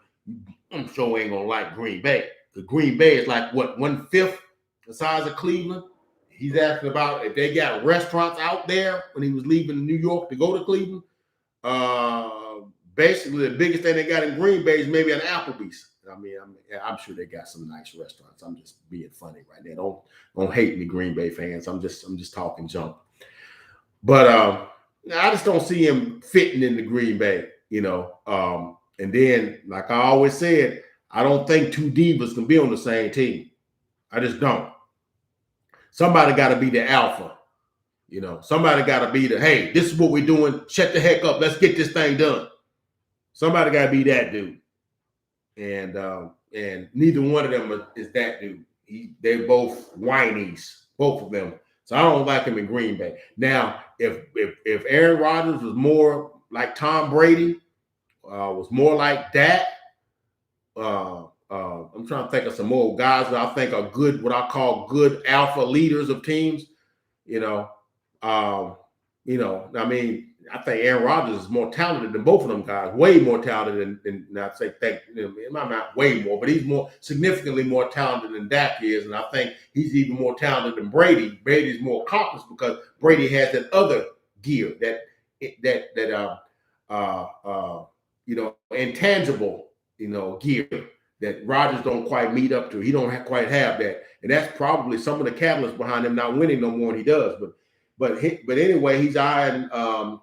I'm sure he ain't going to like Green Bay. Because Green Bay is like, 1/5 the size of Cleveland? He's asking about if they got restaurants out there when he was leaving New York to go to Cleveland. Basically, the biggest thing they got in Green Bay is maybe an Applebee's. I'm sure they got some nice restaurants. I'm just being funny right there. Don't hate me, Green Bay fans. I'm just talking junk. But I just don't see him fitting in the Green Bay. And then, like I always said, I don't think 2 divas can be on the same team. I just don't. Somebody got to be the alpha. Somebody got to be the, hey, this is what we're doing. Shut the heck up. Let's get this thing done. Somebody got to be that dude. And neither one of them is that dude. They're both whinies, both of them. So I don't like him in Green Bay. Now, if Aaron Rodgers was more like Tom Brady, was more like that, I'm trying to think of some more guys that I think are good, what I call good alpha leaders of teams. You know, I mean, I think Aaron Rodgers is more talented than both of them guys, way more talented than not say not way more, but he's more significantly more talented than Dak is, and I think he's even more talented than Brady. Brady's more accomplished because Brady has that other gear, intangible, gear that Rodgers don't quite meet up to. He don't quite have that, and that's probably some of the catalyst behind him not winning no more than he does. But anyway, he's eyeing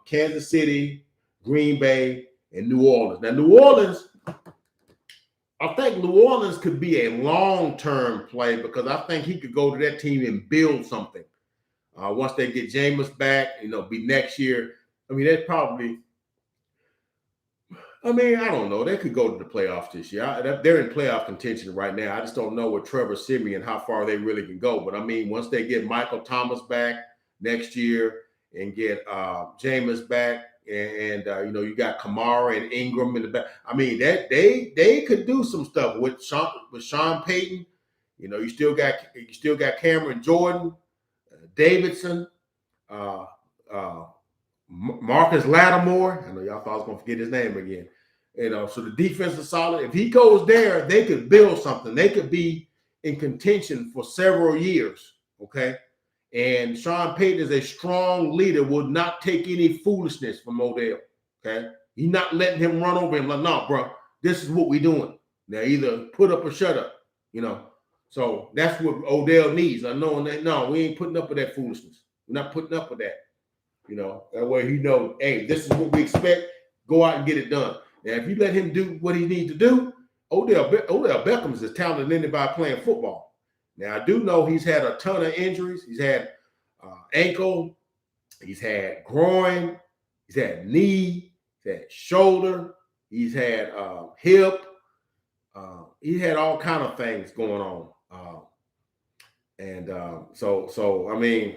Kansas City, Green Bay, and New Orleans. Now, New Orleans, I think New Orleans could be a long-term play because I think he could go to that team and build something. Once they get Jameis back, be next year. I mean, that's probably. I mean, I don't know. They could go to the playoffs this year. They're in playoff contention right now. I just don't know with Trevor Siemian how far they really can go. But I mean, once they get Michael Thomas back next year and get Jameis back, and you got Kamara and Ingram in the back. I mean, that they could do some stuff with Sean Payton. You still got Cameron Jordan, Davidson, Marcus Lattimore. I know y'all thought I was going to forget his name again. So the defense is solid. If he goes there, they could build something. They could be in contention for several years, okay? And Sean Payton is a strong leader, will not take any foolishness from Odell, okay? He's not letting him run over him like, no, bro, this is what we're doing. Now, either put up or shut up, So that's what Odell needs. I know that, no, we ain't putting up with that foolishness. We're not putting up with that. That way he knows, hey, this is what we expect. Go out and get it done. Now, if you let him do what he needs to do, Odell Beckham is as talented as anybody playing football. Now, I do know he's had a ton of injuries. He's had ankle, he's had groin, he's had knee, he's had shoulder, he's had hip. He had all kind of things going on. So I mean,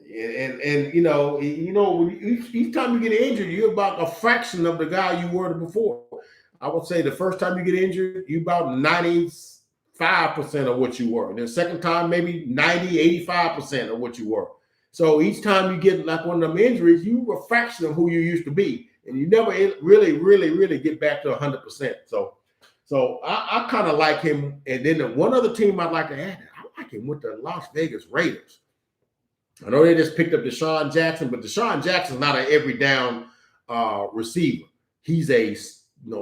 and each time you get injured, you're about a fraction of the guy you were before. I would say the first time you get injured, you about 95% of what you were. And the second time, maybe 90, 85% of what you were. So each time you get like one of them injuries, you were a fraction of who you used to be. And you never really get back to 100%. So I kind of like him. And then one other team I'd like to add, I like him with the Las Vegas Raiders. I know they just picked up Deshaun Jackson, but Deshaun Jackson's not an every down receiver. He's a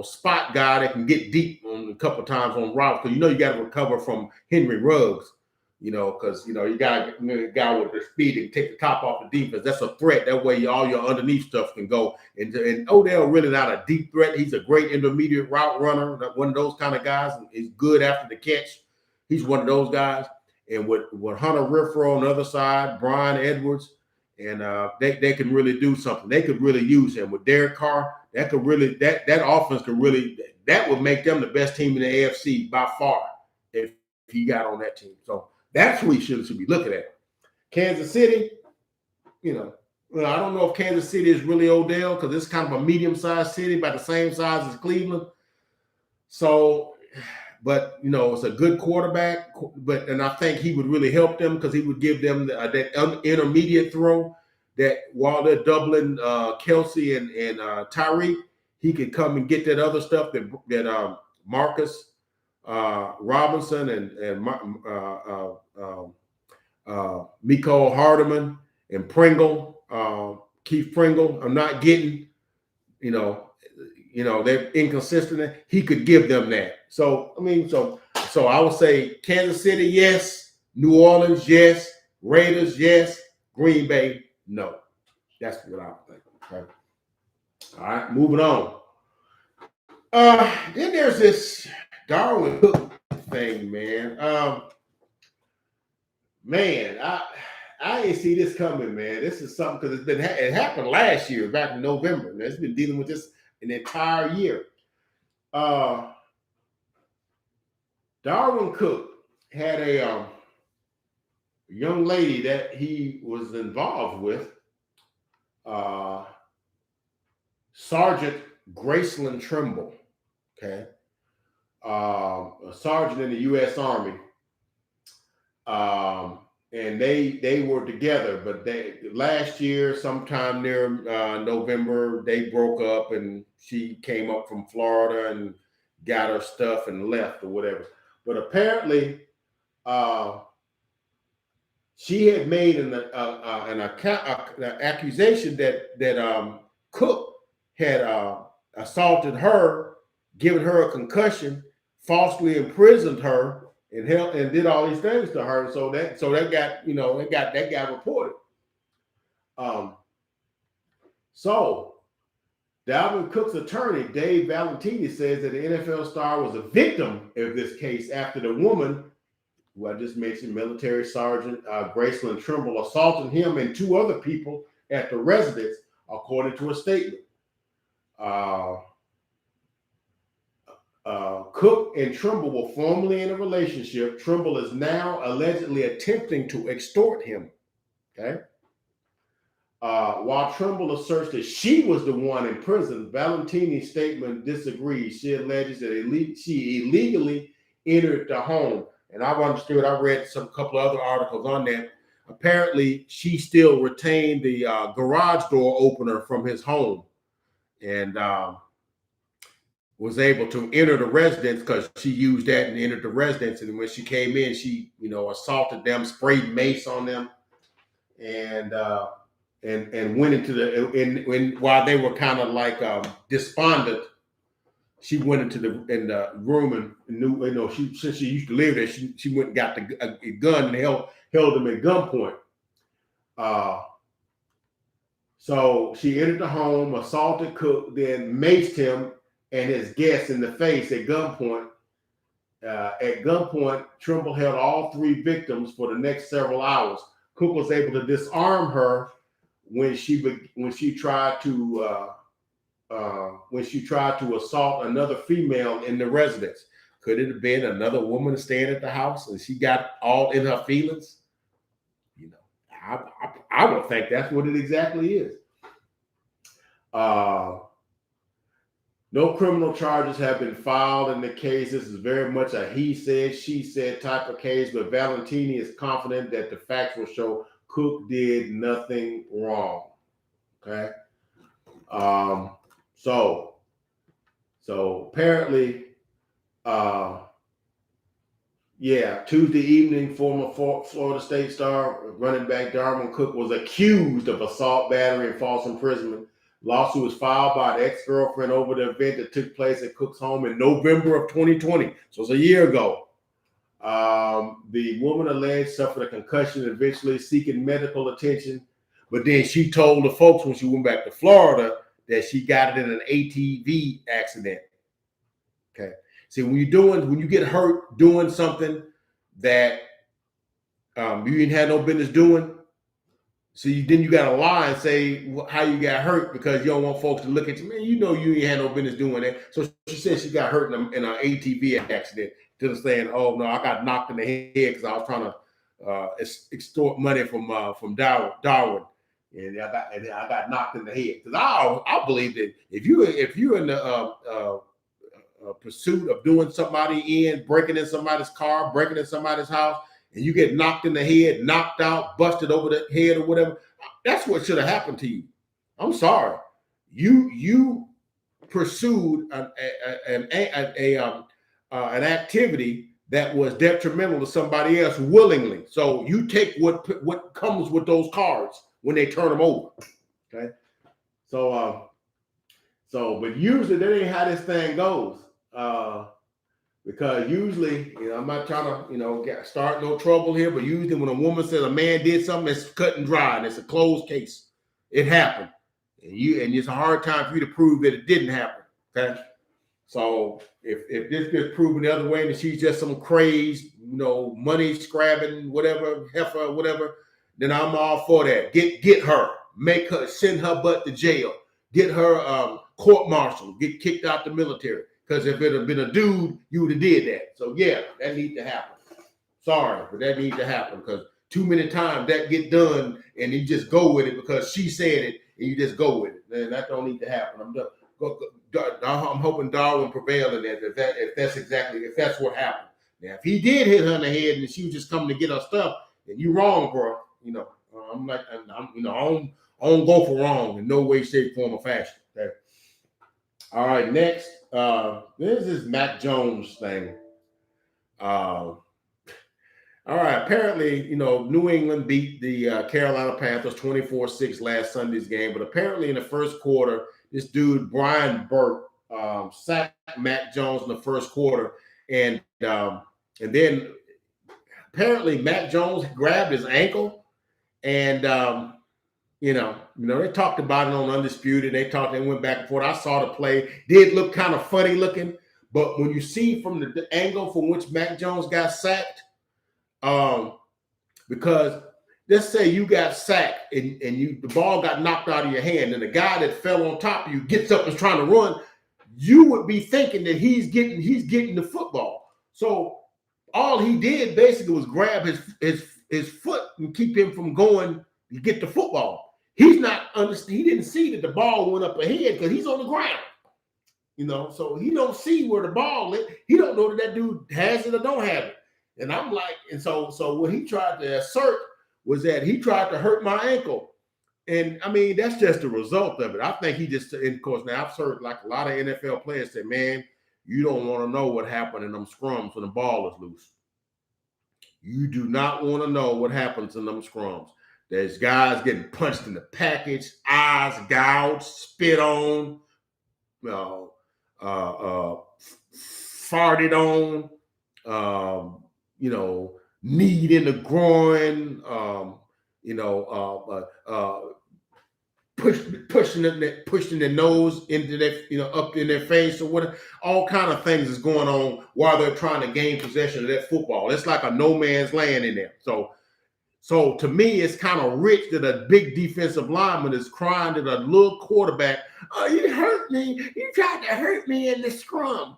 spot guy that can get deep on a couple of times on routes because you got to recover from Henry Ruggs. Because you got a guy with the speed and take the top off the defense. That's a threat. That way, all your underneath stuff can go. And Odell really not a deep threat. He's a great intermediate route runner, one of those kind of guys. He's good after the catch. He's one of those guys. And with Hunter Renfrow on the other side, Brian Edwards, and they can really do something. They could really use him with Derek Carr. That could really that offense could really that would make them the best team in the AFC by far if he got on that team. So that's who he should be looking at. Kansas City, I don't know if Kansas City is really Odell because it's kind of a medium-sized city, about the same size as Cleveland. So. But, it's a good quarterback. And I think he would really help them because he would give them that intermediate throw that while they're doubling Kelsey and Tyreek, he could come and get that other stuff that Marcus Robinson and Mecole Hardman and Keith Pringle are not getting, they're inconsistent. He could give them that. So, so I would say Kansas City, yes. New Orleans, yes. Raiders, yes. Green Bay, no. That's what I would think. Okay. All right, moving on. Then there's this Darwin Cook thing, man. I didn't see this coming, man. This is something because it happened last year, back in November. Man, it's been dealing with this an entire year. Darwin Cook had a young lady that he was involved with, Sergeant Graceland Trimble. Okay. a sergeant in the U.S. Army. And they were together, but last year, sometime near November, they broke up, and she came up from Florida and got her stuff and left or whatever. But apparently, she had made an accusation that Cook had assaulted her, given her a concussion, falsely imprisoned her, and did all these things to her. So that got that got reported. So Dalvin Cook's attorney, Dave Valentini, says that the NFL star was a victim of this case after the woman, who I just mentioned, Military Sergeant Graceland Trimble, assaulted him and two other people at the residence, according to a statement. Cook and Trimble were formerly in a relationship. Trimble is now allegedly attempting to extort him. Okay. While Trimble asserts that she was the one in prison, Valentini's statement disagrees. She alleges that she illegally entered the home. And I've understood, I read a couple of other articles on that. Apparently, she still retained the garage door opener from his home, and was able to enter the residence because she used that and entered the residence. And when she came in, she, assaulted them, sprayed mace on them, and went into the while they were kind of like despondent. She went into the room and knew, since she used to live there, she went and got a gun and held him at gunpoint. So she entered the home, assaulted Cook, then maced him and his guests in the face at gunpoint. At gunpoint, Trimble held all three victims for the next several hours. Cook was able to disarm her when she tried to assault another female in the residence. Could it have been another woman staying at the house and she got all in her feelings? I would think that's what it exactly is. No criminal charges have been filed in the case. This is very much a he said, she said type of case, but Valentini is confident that the facts will show Cook did nothing wrong. Okay. So apparently, Tuesday evening, former Florida State star running back Darwin Cook was accused of assault, battery, and false imprisonment. Lawsuit was filed by an ex-girlfriend over the event that took place at Cook's home in November of 2020. So it's a year ago. The woman alleged suffered a concussion, eventually seeking medical attention. But then she told the folks when she went back to Florida that she got it in an ATV accident. Okay. See, when you get hurt doing something that you didn't have no business doing, then you got to lie and say how you got hurt because you don't want folks to look at you. Man, you ain't had no business doing that. So she said she got hurt in an ATV accident. To saying, oh no, I got knocked in the head because I was trying to extort money from Darwin, and I got knocked in the head. Because I believe that if you're in the pursuit of doing somebody in, breaking in somebody's car, breaking in somebody's house, and you get knocked in the head, knocked out, busted over the head or whatever, that's what should have happened to you. I'm sorry. You pursued an activity that was detrimental to somebody else willingly. So you take what comes with those cards when they turn them over. Okay. So but usually that ain't how this thing goes. Because usually, I'm not trying to, start no trouble here, but usually when a woman says a man did something, it's cut and dry and it's a closed case. It happened. And it's a hard time for you to prove that it didn't happen. Okay. So if this gets proven the other way and she's just some crazed, money scrabbing, whatever, heifer, whatever, then I'm all for that. Get her, make her, send her butt to jail, get her court-martialed, get kicked out the military. Because if it had been a dude, you would have did that. So yeah, that needs to happen. Sorry, but that needs to happen because too many times that get done and you just go with it because she said it and you just go with it. And that don't need to happen. I'm done. I'm hoping Darwin prevailed in that. If that's what happened. Now, if he did hit her in the head and she was just coming to get her stuff, then you wrong, bro. I'm like, I don't go for wrong in no way, shape, form, or fashion. Okay. All right, next, this is Mac Jones thing. All right, apparently, New England beat the Carolina Panthers 24-6 last Sunday's game, but apparently in the first quarter, this dude, Brian Burke, sacked Mac Jones in the first quarter, and then apparently Mac Jones grabbed his ankle, and they talked about it on Undisputed. They went back and forth. I saw the play. Did look kind of funny looking, but when you see from the angle from which Mac Jones got sacked, because let's say you got sacked and the ball got knocked out of your hand, and the guy that fell on top of you gets up and is trying to run, you would be thinking that he's getting the football. So all he did basically was grab his foot and keep him from going to get the football. He didn't see that the ball went up ahead because he's on the ground. So he don't see where the ball is. He don't know that dude has it or don't have it. And I'm like, and so what he tried to assert was that he tried to hurt my ankle. And I mean, that's just the result of it. I think he just, and of course, now I've heard like a lot of NFL players say, man, you don't want to know what happened in them scrums when the ball is loose. You do not want to know what happens in them scrums. There's guys getting punched in the package, eyes gouged, spit on, farted on, kneed in the groin, pushing their nose into that, up in their face or whatever. All kind of things is going on while they're trying to gain possession of that football. It's like a no man's land in there. So to me, it's kind of rich that a big defensive lineman is crying to the little quarterback, "Oh, you hurt me. You tried to hurt me in the scrum."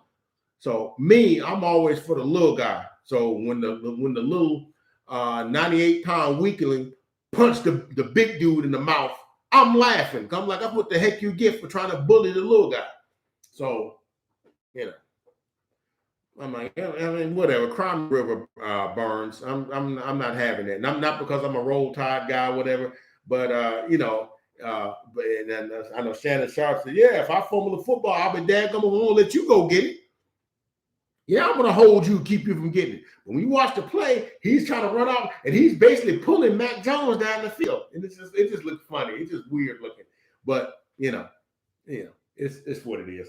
So me, I'm always for the little guy. So when the little 98-pound weakling punched the big dude in the mouth, I'm laughing. I'm like, what the heck you get for trying to bully the little guy? So, I'm like, I mean, whatever. Crime River burns. I'm not having that. And I'm not because I'm a Roll Tide guy, whatever. But I know Shannon Sharp said, yeah, if I fumble the football, I'll be daggum. I'm gonna let you go get it. Yeah, I'm gonna hold you, keep you from getting it. When you watch the play, he's trying to run out, and he's basically pulling Mac Jones down the field, and it just looks funny. It's just weird looking, but it's what it is.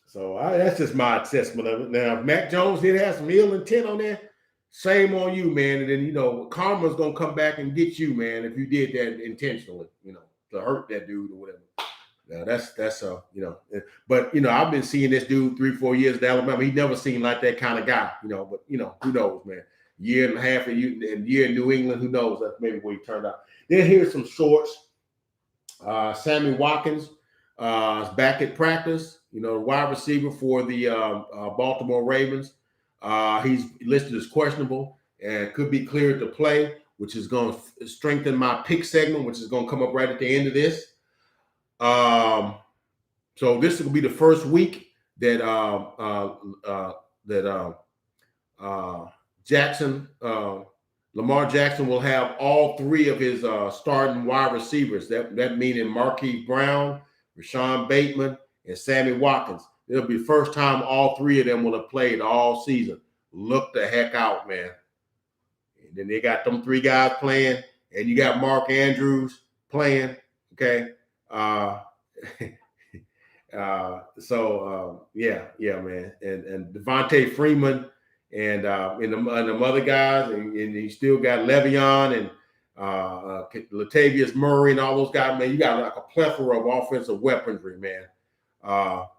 So that's just my assessment of it. Now, if Mac Jones did have some ill intent on there, shame on you, man. And then karma's gonna come back and get you, man, if you did that intentionally, to hurt that dude or whatever. Now that's but I've been seeing this dude 3-4 years in Alabama. He never seemed like that kind of guy, but who knows, man. Year and a half and year in New England, who knows? That's maybe where he turned out. Then here's some shorts. Sammy Watkins is back at practice, wide receiver for the Baltimore Ravens. He's listed as questionable and could be cleared to play, which is going to strengthen my pick segment, which is going to come up right at the end of this. So this will be the first week that Lamar Jackson will have all three of his starting wide receivers. That meaning Marquise Brown, Rashawn Bateman, and Sammy Watkins. It'll be the first time all three of them will have played all season. Look the heck out, man. And then they got them three guys playing, and you got Mark Andrews playing. Okay. Yeah, man. And Devontae Freeman and the other guys, and you still got Le'Veon and Latavius Murray and all those guys, man. You got like a plethora of offensive weaponry, man.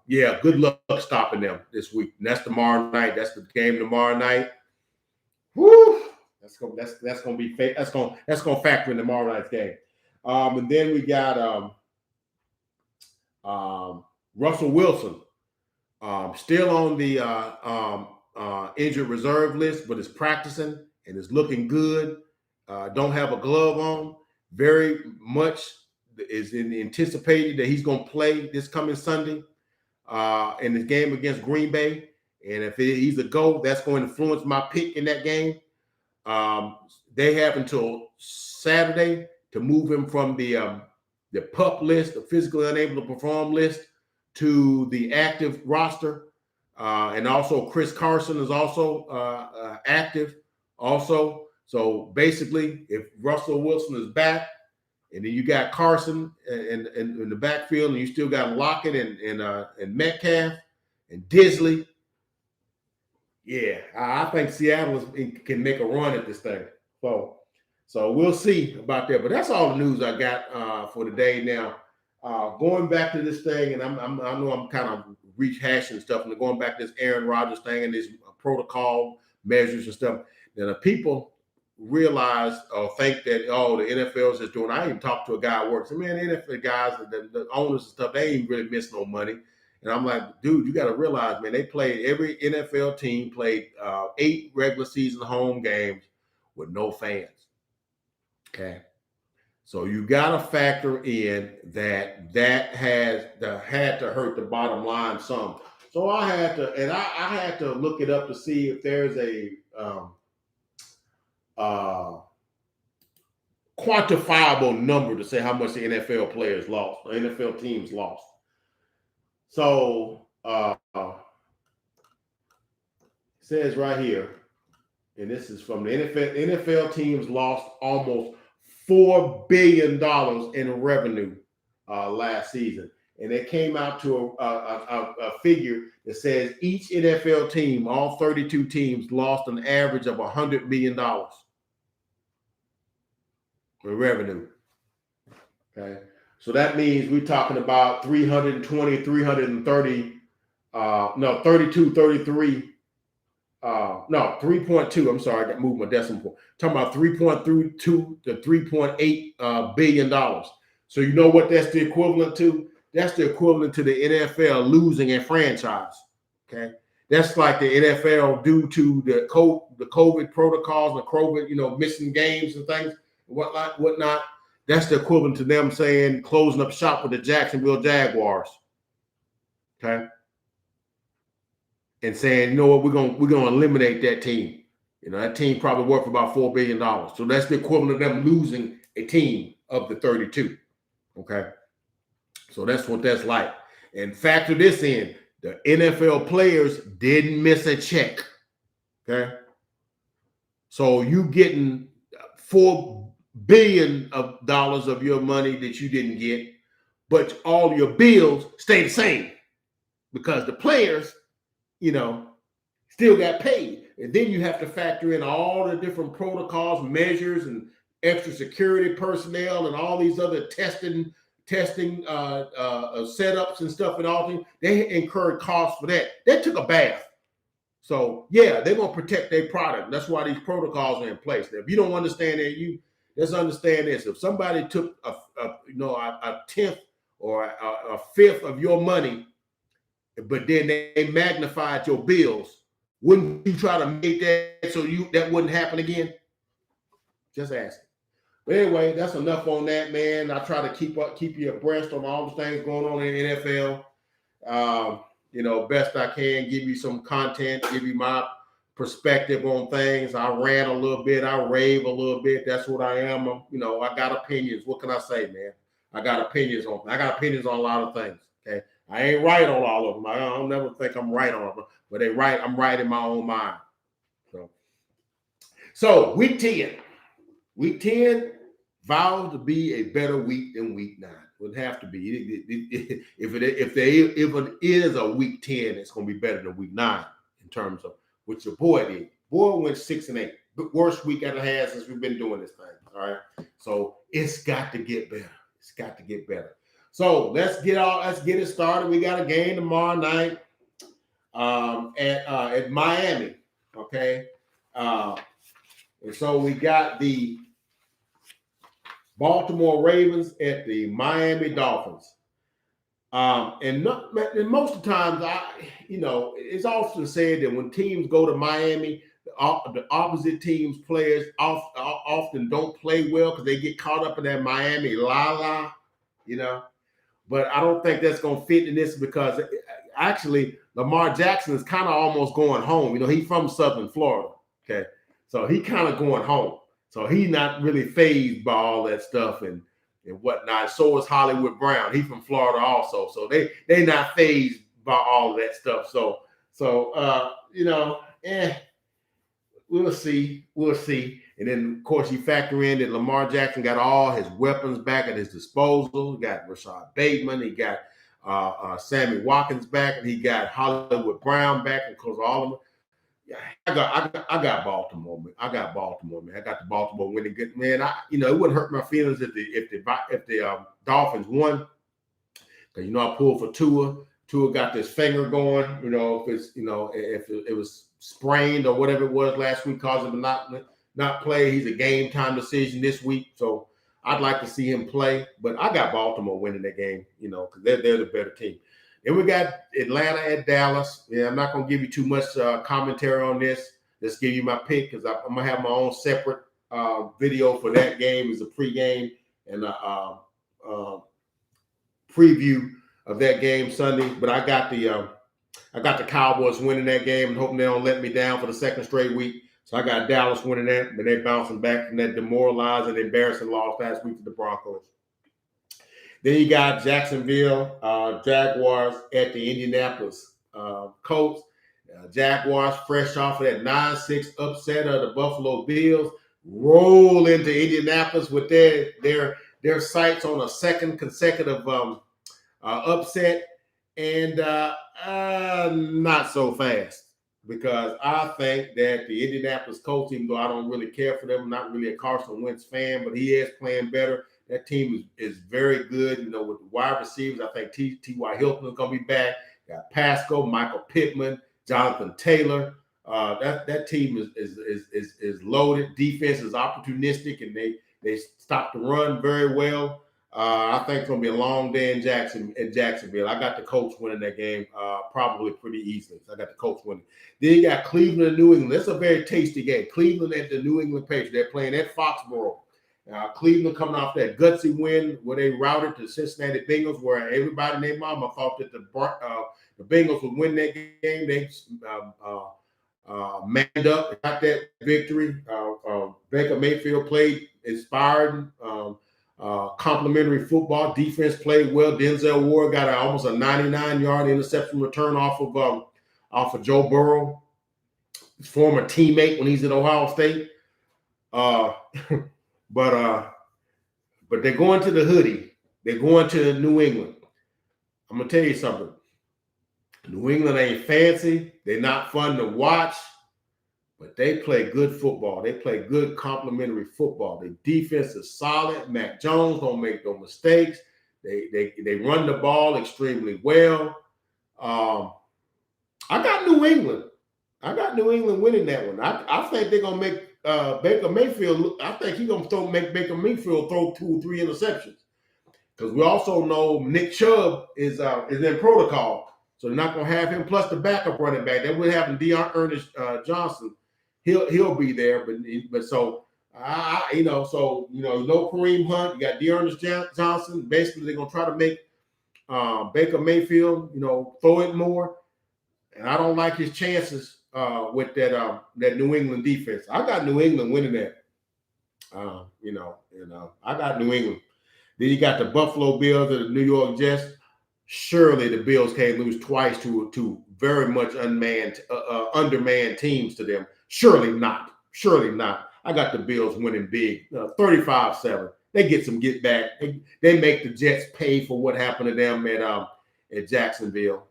Good luck stopping them this week. And that's tomorrow night. That's the game tomorrow night. Woo! That's gonna be fake. That's gonna factor in tomorrow night's game. And then we got Russell Wilson, still on the injured reserve list, but is practicing and is looking good. Don't have a glove on. Very much is anticipated that he's going to play this coming Sunday. in the game against Green Bay. And if he's a GO, that's going to influence my pick in that game. They have until Saturday to move him from the PUP list, the physically unable to perform list, to the active roster. And also Chris Carson is also active also. So basically, if Russell Wilson is back, and then you got Carson in the backfield, and you still got Lockett and Metcalf and Disley, yeah, I think Seattle can make a run at this thing. So we'll see about that. But that's all the news I got for today. Now, going back to this thing, and I know I'm kind of rehashing stuff, and going back to this Aaron Rodgers thing and this protocol measures and stuff. Now, the people realize or think that, oh, the NFL is just doing. I even talked to a guy who works. Man, the NFL guys, the owners and stuff, they ain't really miss no money. And I'm like, dude, you got to realize, man, they played, every NFL team played 8 regular season home games with no fans. Okay. So you got to factor in that had to hurt the bottom line some. So I had to look it up to see if there's a quantifiable number to say how much the NFL players lost, the NFL teams lost. So it says right here, and this is from the NFL. NFL teams lost almost $4 billion in revenue last season, and it came out to a figure that says each NFL team, all 32 teams, lost an average of $100 million in revenue. Okay. So that means we're talking about 320, 330, 32, 33, 3.2. I'm sorry, I got moved my decimal point. Talking about 3.32 to 3.8 billion dollars. So you know what that's the equivalent to? That's the equivalent to the NFL losing a franchise. Okay. That's like the NFL due to the COVID protocols and the COVID, missing games and things, whatnot. That's the equivalent to them saying closing up shop with the Jacksonville Jaguars. Okay. And saying, you know what, we're gonna eliminate that team. That team probably worth about $4 billion. So that's the equivalent of them losing a team of the 32. Okay. So that's what that's like. And factor this in, the NFL players didn't miss a check. Okay. So you getting $4 billion of your money that you didn't get, but all your bills stay the same because the players, still got paid. And then you have to factor in all the different protocols, measures, and extra security personnel, and all these other testing setups and stuff and all things. They incurred costs for that. They took a bath. So yeah, they're gonna protect their product. That's why these protocols are in place. Now, if you don't understand that, let's understand this. If somebody took a tenth or a fifth of your money, but then they magnified your bills, wouldn't you try to make that so that wouldn't happen again? Just asking. But anyway, that's enough on that, man. I try to keep you abreast on all the things going on in the NFL. Best I can, give you some content, give you my perspective on things. I rant a little bit, I rave a little bit. That's what I am. I got opinions. What can I say, man? I got opinions on a lot of things. Okay. I ain't right on all of them. I don't never think I'm right on them, but I'm right in my own mind. So week 10. Week 10 vows to be a better week than week 9. Would have to be. If it is a week 10, it's going to be better than week 9 in terms of what your boy did. Boy went 6-8. The worst week I've had since we've been doing this thing. All right. So it's got to get better. It's got to get better. So let's get it started. We got a game tomorrow night at Miami. Okay. And so we got the Baltimore Ravens at the Miami Dolphins. And most of the times, it's often said that when teams go to Miami, the opposite team's players often don't play well because they get caught up in that Miami la-la, But I don't think that's going to fit in this because actually, Lamar Jackson is kind of almost going home. You know, he's from Southern Florida. Okay, so he kind of going home. So he's not really fazed by all that stuff and whatnot. So is Hollywood Brown. He's from Florida also. So they not fazed by all of that stuff. So you know, we'll see. We'll see. And then, of course, you factor in that Lamar Jackson got all his weapons back at his disposal. He got Rashad Bateman. He got Sammy Watkins back, and he got Hollywood Brown back. And of course, all of them. Yeah, I got Baltimore, man. I got Baltimore, man. I got the Baltimore winning good, man. It wouldn't hurt my feelings if the Dolphins won, because I pulled for Tua. Tua got this finger going. If it's if it was sprained or whatever it was last week, caused him to not play. He's a game time decision this week, so I'd like to see him play. But I got Baltimore winning that game, because they're the better team. Then we got Atlanta at Dallas. Yeah, I'm not going to give you too much commentary on this. Just give you my pick, because I'm going to have my own separate video for that game as a pregame and a preview of that game Sunday. But I got the Cowboys winning that game and hoping they don't let me down for the second straight week. So I got Dallas winning that, but they're bouncing back from that demoralizing, embarrassing loss last week to the Broncos. Then you got Jacksonville Jaguars at the Indianapolis Colts. Jaguars, fresh off of that 9-6 upset of the Buffalo Bills, roll into Indianapolis with their sights on a second consecutive upset, and not so fast, because I think that the Indianapolis Colts, even though I don't really care for them, I'm not really a Carson Wentz fan, but he is playing better. That team is very good, with the wide receivers. I think T.Y. Hilton is going to be back. Got Pascal, Michael Pittman, Jonathan Taylor. That team is loaded. Defense is opportunistic, and they stop the run very well. I think it's going to be a long day in Jacksonville. I got the Colts winning that game probably pretty easily. So I got the Colts winning. Then you got Cleveland and New England. That's a very tasty game. Cleveland at the New England Patriots. They're playing at Foxborough. Cleveland coming off that gutsy win where they routed the Cincinnati Bengals, where everybody and their mama thought that the Bengals would win that game. They manned up, got that victory. Baker Mayfield played inspired, complimentary football. Defense played well. Denzel Ward got almost a 99-yard interception return off of Joe Burrow, his former teammate when he's at Ohio State. But they're going to the hoodie. They're going to New England. I'm going to tell you something. New England ain't fancy. They're not fun to watch, but they play good football. They play good complementary football. Their defense is solid. Mac Jones don't make no mistakes. They run the ball extremely well. I got New England. I got New England winning that one. I think they're going to make Baker Mayfield, I think he's going to make Baker Mayfield throw 2 or 3 interceptions, because we also know Nick Chubb is in protocol, so they're not going to have him plus the backup running back. They would have Ernest Johnson. He'll be there, but so no Kareem Hunt. You got Ernest Johnson. Basically, they're going to try to make Baker Mayfield throw it more, and I don't like his chances with that New England defense. I got New England winning that. I got New England. Then you got the Buffalo Bills and the New York Jets. Surely the Bills can't lose twice to very much undermanned teams to them. Surely not. Surely not. I got the Bills winning big, 35-7. They get some get back. They make the Jets pay for what happened to them at Jacksonville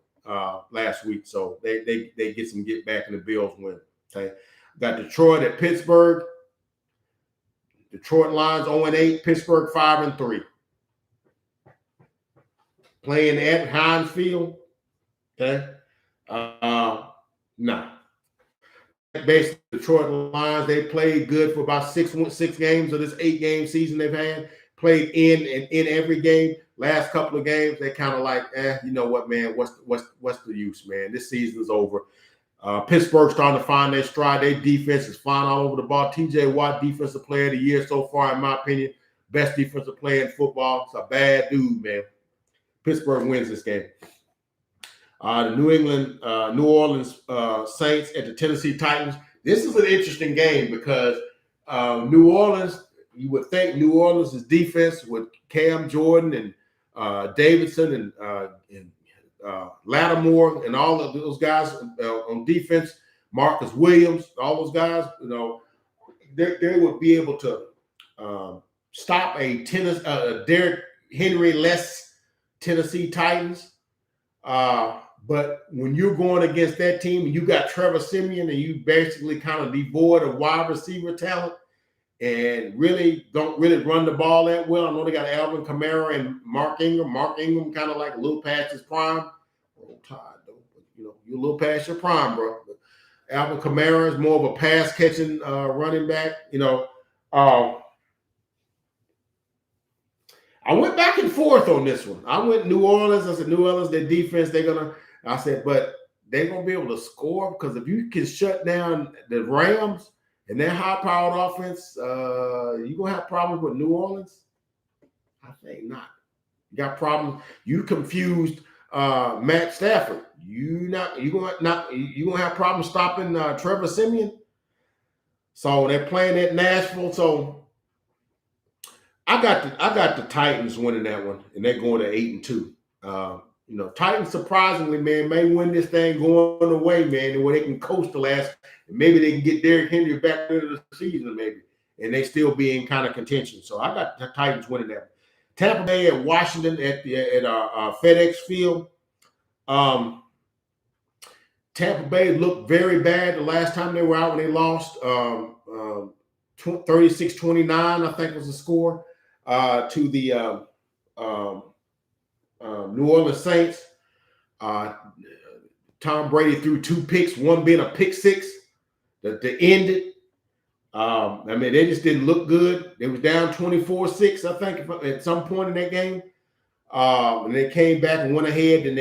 last week. So they get some get back and the Bills win. Okay. Got Detroit at Pittsburgh. Detroit Lions 0-8, Pittsburgh 5-3. Playing at Heinz Field. Okay. No. Basically, Detroit Lions, they played good for about six games of this 8-game season they've had. Played in every game. Last couple of games, they kind of like, you know what, man? What's the use, man? This season's over. Pittsburgh starting to find their stride. Their defense is flying all over the ball. T.J. Watt, defensive player of the year so far, in my opinion. Best defensive player in football. It's a bad dude, man. Pittsburgh wins this game. The New Orleans Saints at the Tennessee Titans. This is an interesting game because New Orleans, you would think New Orleans' defense with Cam Jordan and Davidson and Lattimore and all of those guys on defense, Marcus Williams, all those guys, they would be able to stop a Derrick Henry-less Tennessee Titans. But when you're going against that team and you got Trevor Siemian and you basically kind of devoid of wide receiver talent and really don't run the ball that well. I know they got Alvin Kamara and Mark Ingram. Mark Ingram kind of like a little past his prime. Oh, Todd, you're a little past your prime, bro. But Alvin Kamara is more of a pass catching running back. I went back and forth on this one. I went New Orleans. I said, New Orleans, their defense, I said, but they're going to be able to score because if you can shut down the Rams and their high-powered offense, you're going to have problems with New Orleans? I think not. You got problems. You confused Matt Stafford. You're going to have problems stopping Trevor Siemian. So they're playing at Nashville. So I got the Titans winning that one, and they're going to 8-2. Titans surprisingly, man, may win this thing going away, man, where they can coast the last. Maybe they can get Derrick Henry back into the season, maybe, and they still be in kind of contention. So I got the Titans winning that. Tampa Bay at Washington at FedEx Field. Tampa Bay looked very bad the last time they were out when they lost 36-29, I think was the score, to the New Orleans Saints. Tom Brady threw 2 picks, one being a pick six that ended. They just didn't look good. They was down 24-6, I think, at some point in that game. And they came back and went ahead, and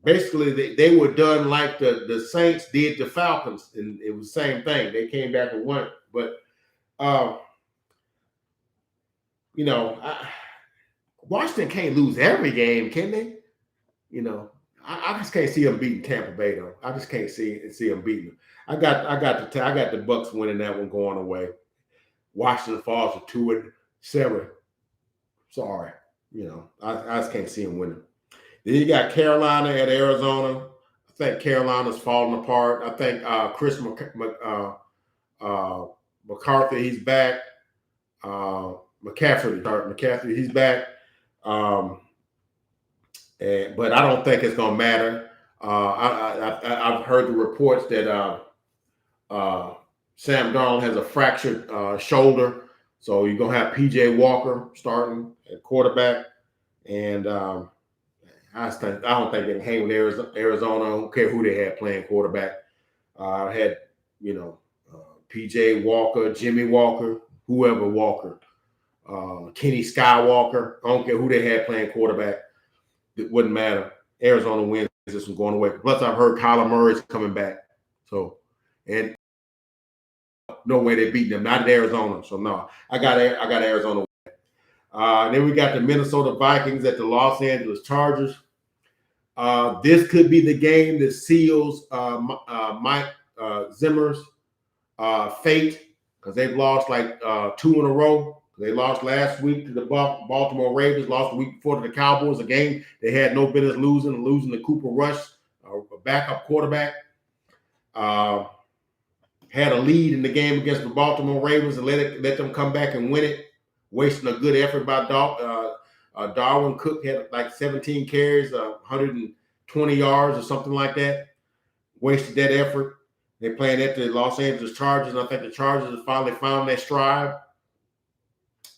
basically they were done like the Saints did the Falcons, and it was the same thing. They came back and won. But Washington can't lose every game, can they? I just can't see them beating Tampa Bay though. I just can't see them beating them. I got the Bucks winning that one going away. Washington falls to 2-7. Sorry, I just can't see them winning. Then you got Carolina at Arizona. I think Carolina's falling apart. I think Chris McCarthy, he's back. McCaffrey, he's back. But I don't think it's going to matter. I've heard the reports that Sam Darnold has a fractured shoulder, so you're going to have P.J. Walker starting at quarterback, and I don't think they can hang with Arizona. I don't care who they had playing quarterback. I had P.J. Walker, Jimmy Walker, whoever Walker, Kenny Skywalker. I don't care who they had playing quarterback. It wouldn't matter. Arizona wins this one going away. Plus, I've heard Kyler Murray's coming back. So, and no way they're beating them. Not at Arizona. So, no. I got Arizona. Then we got the Minnesota Vikings at the Los Angeles Chargers. This could be the game that seals Mike Zimmer's fate because they've lost like 2 in a row. They lost last week to the Baltimore Ravens, lost the week before to the Cowboys, a game they had no business losing to Cooper Rush, a backup quarterback. Had a lead in the game against the Baltimore Ravens and let them come back and win it, wasting a good effort by Darwin. Cook had like 17 carries, 120 yards or something like that. Wasted that effort. They're playing at the Los Angeles Chargers, and I think the Chargers have finally found their stride.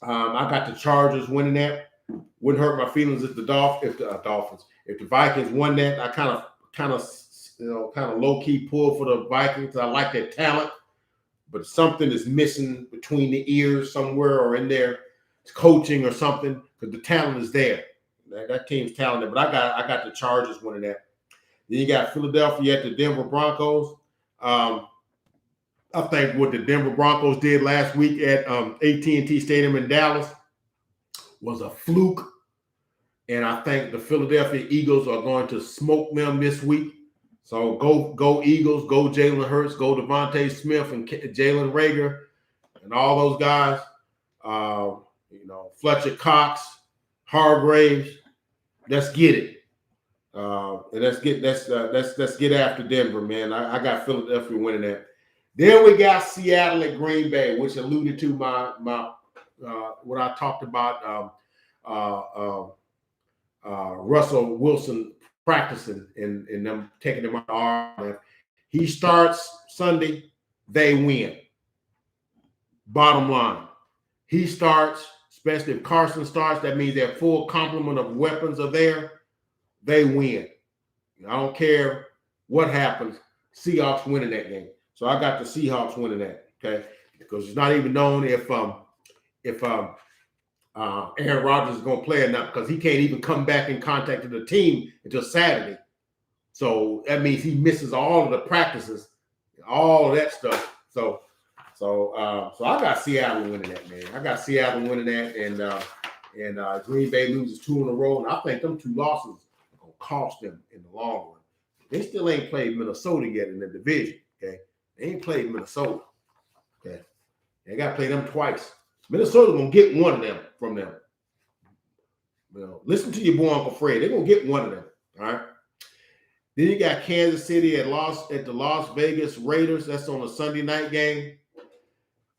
I got the Chargers winning that. Wouldn't hurt my feelings if the Vikings won that. I kind of low key pull for the Vikings. I like their talent, but something is missing between the ears somewhere or in there. It's coaching or something because the talent is there. That team's talented, but I got the Chargers winning that. Then you got Philadelphia at the Denver Broncos. I think what the Denver Broncos did last week at AT&T Stadium in Dallas was a fluke. And I think the Philadelphia Eagles are going to smoke them this week. So go Eagles, go Jalen Hurts, go Devontae Smith and Jalen Reagor and all those guys. Fletcher Cox, Hargraves. Let's get it. And let's get after Denver, man. I got Philadelphia winning that. Then we got Seattle at Green Bay, which alluded to my what I talked about. Russell Wilson practicing and them taking him out arm. He starts Sunday, they win. Bottom line, he starts, especially if Carson starts, that means their full complement of weapons are there. They win. I don't care what happens. Seahawks winning that game. So I got the Seahawks winning that. Okay, because it's not even known if Aaron Rodgers is going to play or not, because he can't even come back in contact with the team until Saturday. So that means he misses all of the practices, all of that stuff. So I got Seattle winning that, man. I got Seattle winning that, and Green Bay loses 2 in a row, and I think them 2 losses are going to cost them in the long run. They still ain't played Minnesota yet in the division. Okay, they ain't played Minnesota. Okay, they got to play them twice. Minnesota's going to get one of them from them. Listen to your boy Uncle Fred. They're going to get one of them. All right. Then you got Kansas City at the Las Vegas Raiders. That's on a Sunday night game.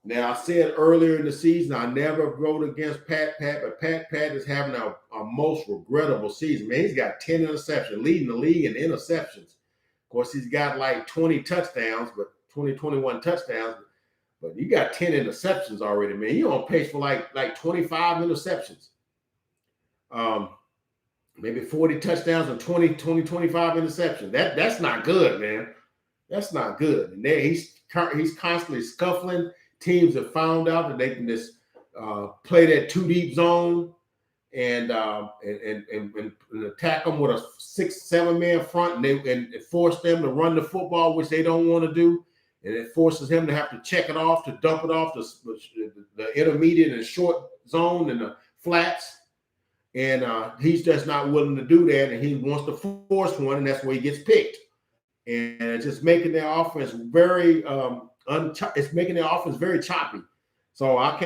Now, I said earlier in the season, I never wrote against Pat, but Pat is having a most regrettable season. Man, he's got 10 interceptions, leading the league in interceptions. Of course, he's got like 20 touchdowns, but 21 touchdowns. But you got 10 interceptions already, man. You're on pace for like 25 interceptions. Maybe 40 touchdowns and 25 interceptions. That's not good, man. That's not good. And there he's constantly scuffling. Teams have found out that they can just play that 2-deep zone and attack them with a 6-7 man front, and force them to run the football, which they don't want to do. And it forces him to have to check it off, to dump it off the intermediate and short zone and the flats. And he's just not willing to do that, and he wants to force one, and that's where he gets picked. And it's just making their offense very it's making their offense very choppy. So I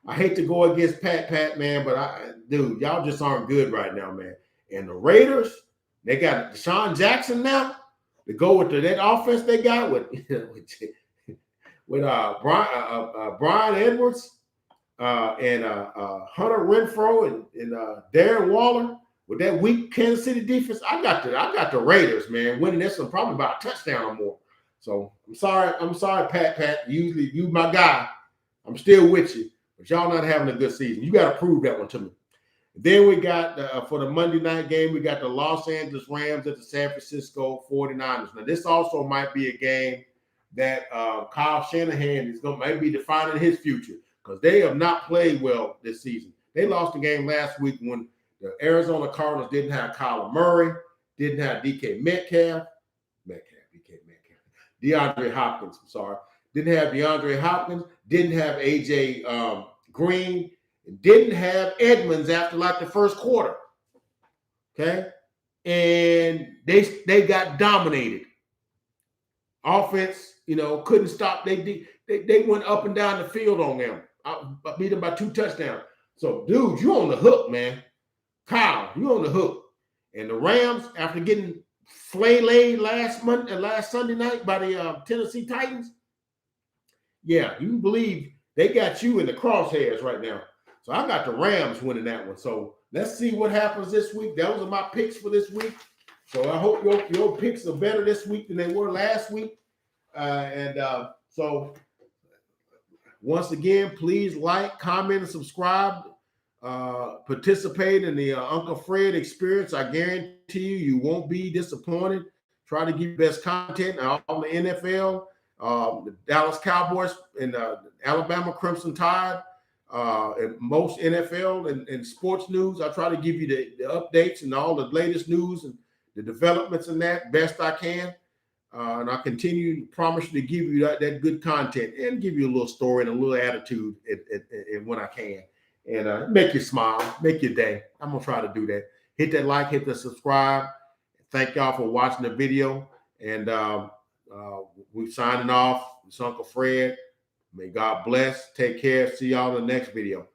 hate to go against Pat, man, but dude, y'all just aren't good right now, man. And the Raiders, they got Deshaun Jackson now to go with that offense they got with Brian Edwards. And Hunter Renfrow and Darren Waller with that weak Kansas City defense. I got the Raiders, man, winning this one probably by a touchdown or more. So I'm sorry, Pat. Usually you my guy. I'm still with you, but y'all not having a good season. You got to prove that one to me. Then we got for the Monday night game, we got the Los Angeles Rams at the San Francisco 49ers. Now this also might be a game that Kyle Shanahan might be defining his future, because they have not played well this season. They lost the game last week when the Arizona Cardinals didn't have Kyler Murray, didn't have DeAndre Hopkins, didn't have DeAndre Hopkins, didn't have A.J. Green, and didn't have Edmonds after like the first quarter, okay? And they got dominated. Offense, couldn't stop. They went up and down the field on them. I beat them by 2 touchdowns. So, dude, you on the hook, man. Kyle, you on the hook. And the Rams, after getting flayed last Sunday night by the Tennessee Titans, yeah, you believe they got you in the crosshairs right now. So I got the Rams winning that one. So let's see what happens this week. Those are my picks for this week. So I hope your picks are better this week than they were last week. So once again, please like, comment, and subscribe. Participate in the Uncle Fred experience. I guarantee you won't be disappointed. Try to give you best content on the NFL, the Dallas Cowboys, and Alabama Crimson Tide, and most NFL and sports news. I try to give you the updates and all the latest news and the developments in that best I can. And I continue to promise to give you that good content and give you a little story and a little attitude and when I can. and make you smile, make your day. I'm going to try to do that. Hit that like, hit the subscribe. Thank y'all for watching the video. And we're signing off. It's Uncle Fred. May God bless. Take care. See y'all in the next video.